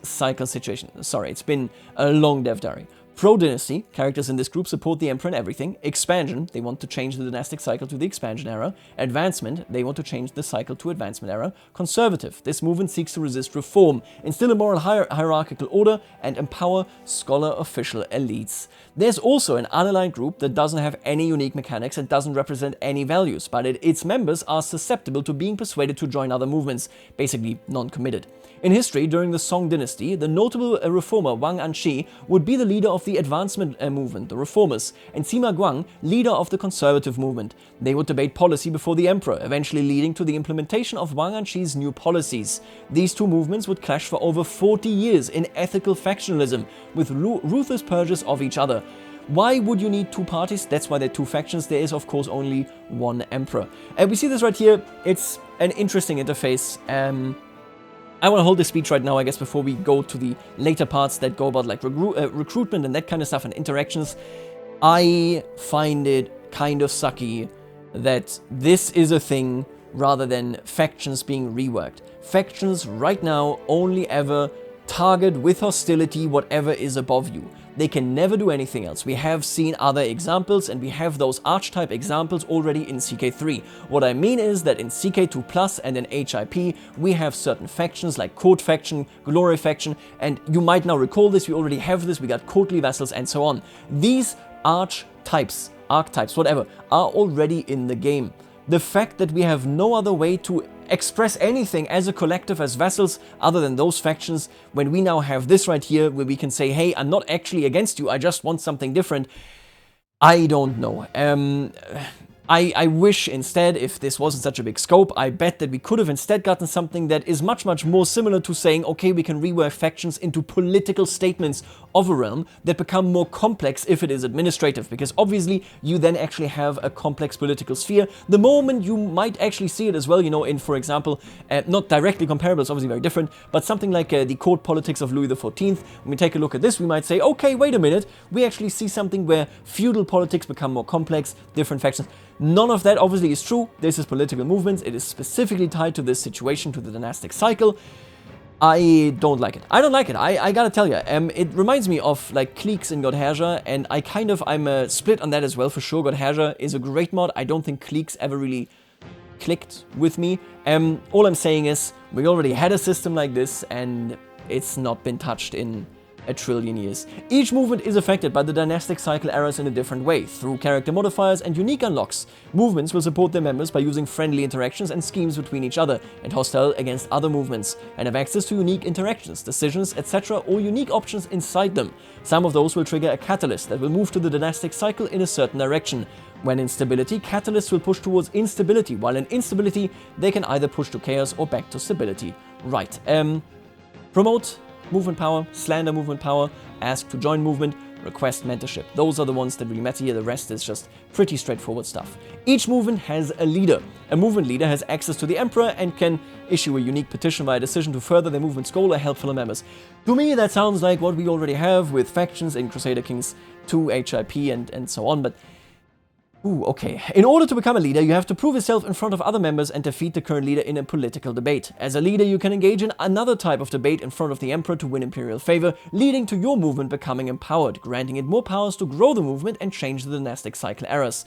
cycle situation. Sorry, it's been a long dev diary. Pro-dynasty, characters in this group support the emperor in everything. Expansion, they want to change the dynastic cycle to the expansion era. Advancement, they want to change the cycle to advancement era. Conservative, this movement seeks to resist reform, instill a moral hierarchical order, and empower scholar official elites. There's also an unaligned group that doesn't have any unique mechanics and doesn't represent any values, but its members are susceptible to being persuaded to join other movements, basically non-committed. In history, during the Song dynasty, the notable reformer Wang Anshi would be the leader of the advancement movement, the reformers, and Sima Guang, leader of the conservative movement. They would debate policy before the emperor, eventually leading to the implementation of Wang Anshi's new policies. These two movements would clash for over 40 years in ethical factionalism, with ruthless purges of each other. Why would you need 2 parties? That's why there are 2 factions. There is, of course, only one emperor. And we see this right here. It's an interesting interface. I want to hold this speech right now, I guess, before we go to the later parts that go about like recruitment and that kind of stuff and interactions. I find it kind of sucky that this is a thing rather than factions being reworked. Factions right now only ever target with hostility whatever is above you. They can never do anything else. We have seen other examples, and we have those archetype examples already in CK3. What I mean is that in CK2 Plus and in HIP, we have certain factions like Court Faction, Glory Faction, and you might now recall this, we already have this, we got courtly vassals and so on. These archetypes, whatever, are already in the game. The fact that we have no other way to express anything as a collective, as vassals, other than those factions, when we now have this right here, where we can say, hey, I'm not actually against you, I just want something different. I don't know. I wish instead, if this wasn't such a big scope, I bet that we could have instead gotten something that is much more similar to saying, okay, we can rework factions into political statements of a realm that become more complex if it is administrative, because obviously you then actually have a complex political sphere. The moment you might actually see it as well, you know, in, for example, not directly comparable, it's obviously very different, but something like the court politics of Louis XIV. When we take a look at this, we might say, okay, wait a minute, we actually see something where feudal politics become more complex, different factions. None of that obviously is true. This is political movements. It is specifically tied to this situation, to the dynastic cycle. I don't like it. I don't like it. I gotta tell you. It reminds me of like cliques in God Herrscher, and I'm split on that as well for sure. God Herrscher is a great mod. I don't think cliques ever really clicked with me. All I'm saying is we already had a system like this, and it's not been touched in a trillion years. Each movement is affected by the dynastic cycle errors in a different way, through character modifiers and unique unlocks. Movements will support their members by using friendly interactions and schemes between each other, and hostile against other movements, and have access to unique interactions, decisions, etc., or unique options inside them. Some of those will trigger a catalyst that will move to the dynastic cycle in a certain direction. When in stability, catalysts will push towards instability, while in instability, they can either push to chaos or back to stability. Right, promote movement power, slander movement power, ask to join movement, request mentorship. Those are the ones that really matter here. The rest is just pretty straightforward stuff. Each movement has a leader. A movement leader has access to the emperor and can issue a unique petition via decision to further their movement's goal or help fellow members. To me, that sounds like what we already have with factions in Crusader Kings II, HIP, and so on, but ooh, okay. In order to become a leader, you have to prove yourself in front of other members and defeat the current leader in a political debate. As a leader, you can engage in another type of debate in front of the emperor to win imperial favor, leading to your movement becoming empowered, granting it more powers to grow the movement and change the dynastic cycle errors.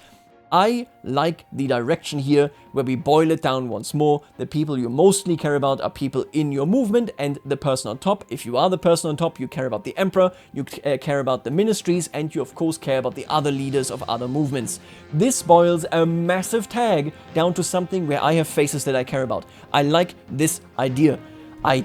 I like the direction here where we boil it down once more. The people you mostly care about are people in your movement and the person on top. If you are the person on top, you care about the emperor, you care about the ministries, and you of course care about the other leaders of other movements. This boils a massive tag down to something where I have faces that I care about. I like this idea.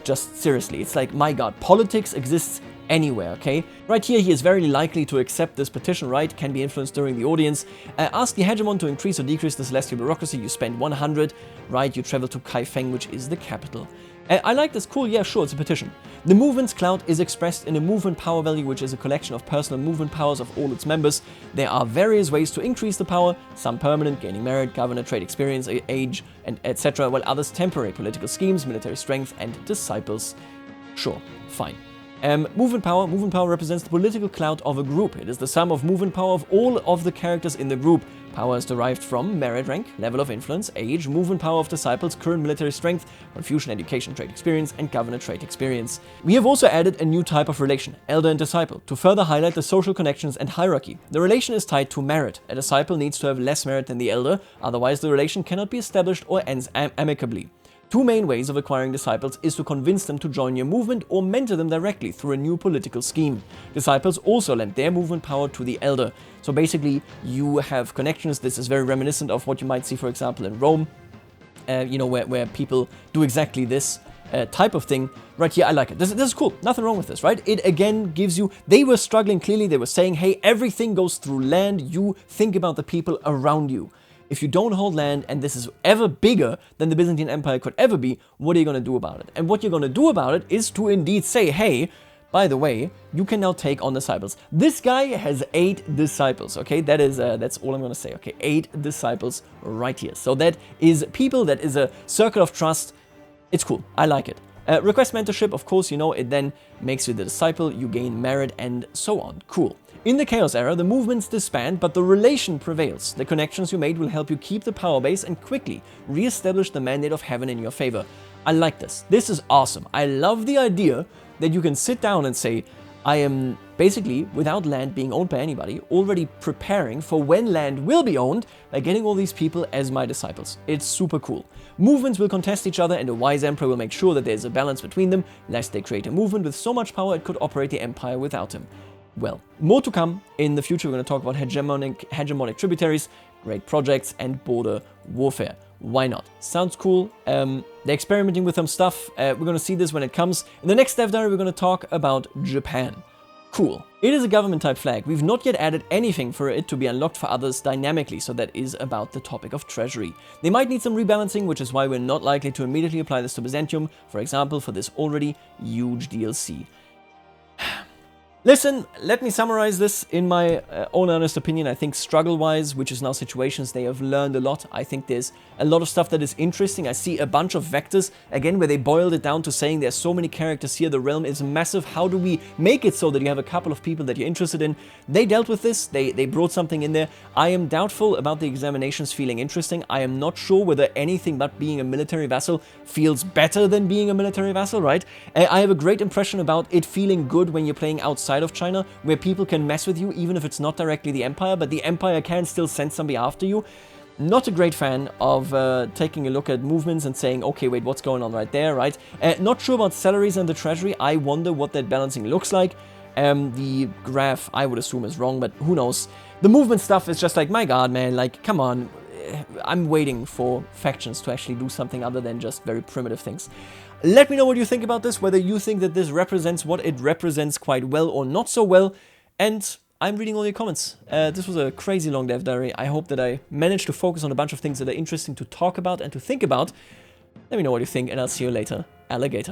Seriously, it's like, my god, politics exists anywhere, okay? Right here, he is very likely to accept this petition, right? Can be influenced during the audience. Ask the hegemon to increase or decrease the celestial bureaucracy. You spend 100, right? You travel to Kaifeng, which is the capital. I like this. Cool, yeah, sure, it's a petition. The movement's clout is expressed in a movement power value, which is a collection of personal movement powers of all its members. There are various ways to increase the power, some permanent, gaining merit, governor, trade experience, age, and etc., while others temporary, political schemes, military strength, and disciples. Sure, fine. Movement power represents the political clout of a group. It is the sum of movement power of all of the characters in the group. Power is derived from merit rank, level of influence, age, movement power of disciples, current military strength, Confucian education trade experience, and governor trait experience. We have also added a new type of relation, elder and disciple, to further highlight the social connections and hierarchy. The relation is tied to merit. A disciple needs to have less merit than the elder, otherwise the relation cannot be established or ends amicably. Two main ways of acquiring disciples is to convince them to join your movement or mentor them directly through a new political scheme. Disciples also lend their movement power to the elder. So basically, you have connections. This is very reminiscent of what you might see, for example, in Rome, where people do exactly this type of thing. Right here, I like it. This is cool. Nothing wrong with this, right? It again gives you, they were struggling clearly. They were saying, hey, everything goes through land. You think about the people around you. If you don't hold land, and this is ever bigger than the Byzantine Empire could ever be, what are you going to do about it? And what you're going to do about it is to indeed say, hey, by the way, you can now take on disciples. This guy has 8 disciples, okay? That's all I'm going to say, okay? 8 disciples right here. So that is people, that is a circle of trust. It's cool. I like it. Request mentorship, of course, it then makes you the disciple, you gain merit, and so on. Cool. In the Chaos Era, the movements disband, but the relation prevails. The connections you made will help you keep the power base and quickly re-establish the mandate of heaven in your favor. I like this. This is awesome. I love the idea that you can sit down and say, I am basically, without land being owned by anybody, already preparing for when land will be owned by getting all these people as my disciples. It's super cool. Movements will contest each other, and a wise emperor will make sure that there's a balance between them, lest they create a movement with so much power it could operate the empire without him. Well, more to come. In the future, we're going to talk about hegemonic tributaries, great projects, and border warfare. Why not? Sounds cool. They're experimenting with some stuff. We're going to see this when it comes. In the next Dev Diary, we're going to talk about Japan. Cool. It is a government type flag. We've not yet added anything for it to be unlocked for others dynamically, so that is about the topic of treasury. They might need some rebalancing, which is why we're not likely to immediately apply this to Byzantium, for example, for this already huge DLC. Listen, let me summarize this in my own honest opinion. I think struggle-wise, which is now situations, they have learned a lot. I think there's a lot of stuff that is interesting. I see a bunch of vectors, again, where they boiled it down to saying there's so many characters here, the realm is massive. How do we make it so that you have a couple of people that you're interested in? They dealt with this. They brought something in there. I am doubtful about the examinations feeling interesting. I am not sure whether anything but being a military vassal feels better than being a military vassal, right? I have a great impression about it feeling good when you're playing outside of China, where people can mess with you even if it's not directly the Empire, but the Empire can still send somebody after you. Not a great fan of taking a look at movements and saying, okay, wait, what's going on right there, right? Not sure about salaries and the treasury. I wonder what that balancing looks like. The graph, I would assume, is wrong, but who knows? The movement stuff is just like, my god, man, like, come on. I'm waiting for factions to actually do something other than just very primitive things. Let me know what you think about this, whether you think that this represents what it represents quite well or not so well, and I'm reading all your comments. This was a crazy long Dev Diary. I hope that I managed to focus on a bunch of things that are interesting to talk about and to think about. Let me know what you think, and I'll see you later. Alligator.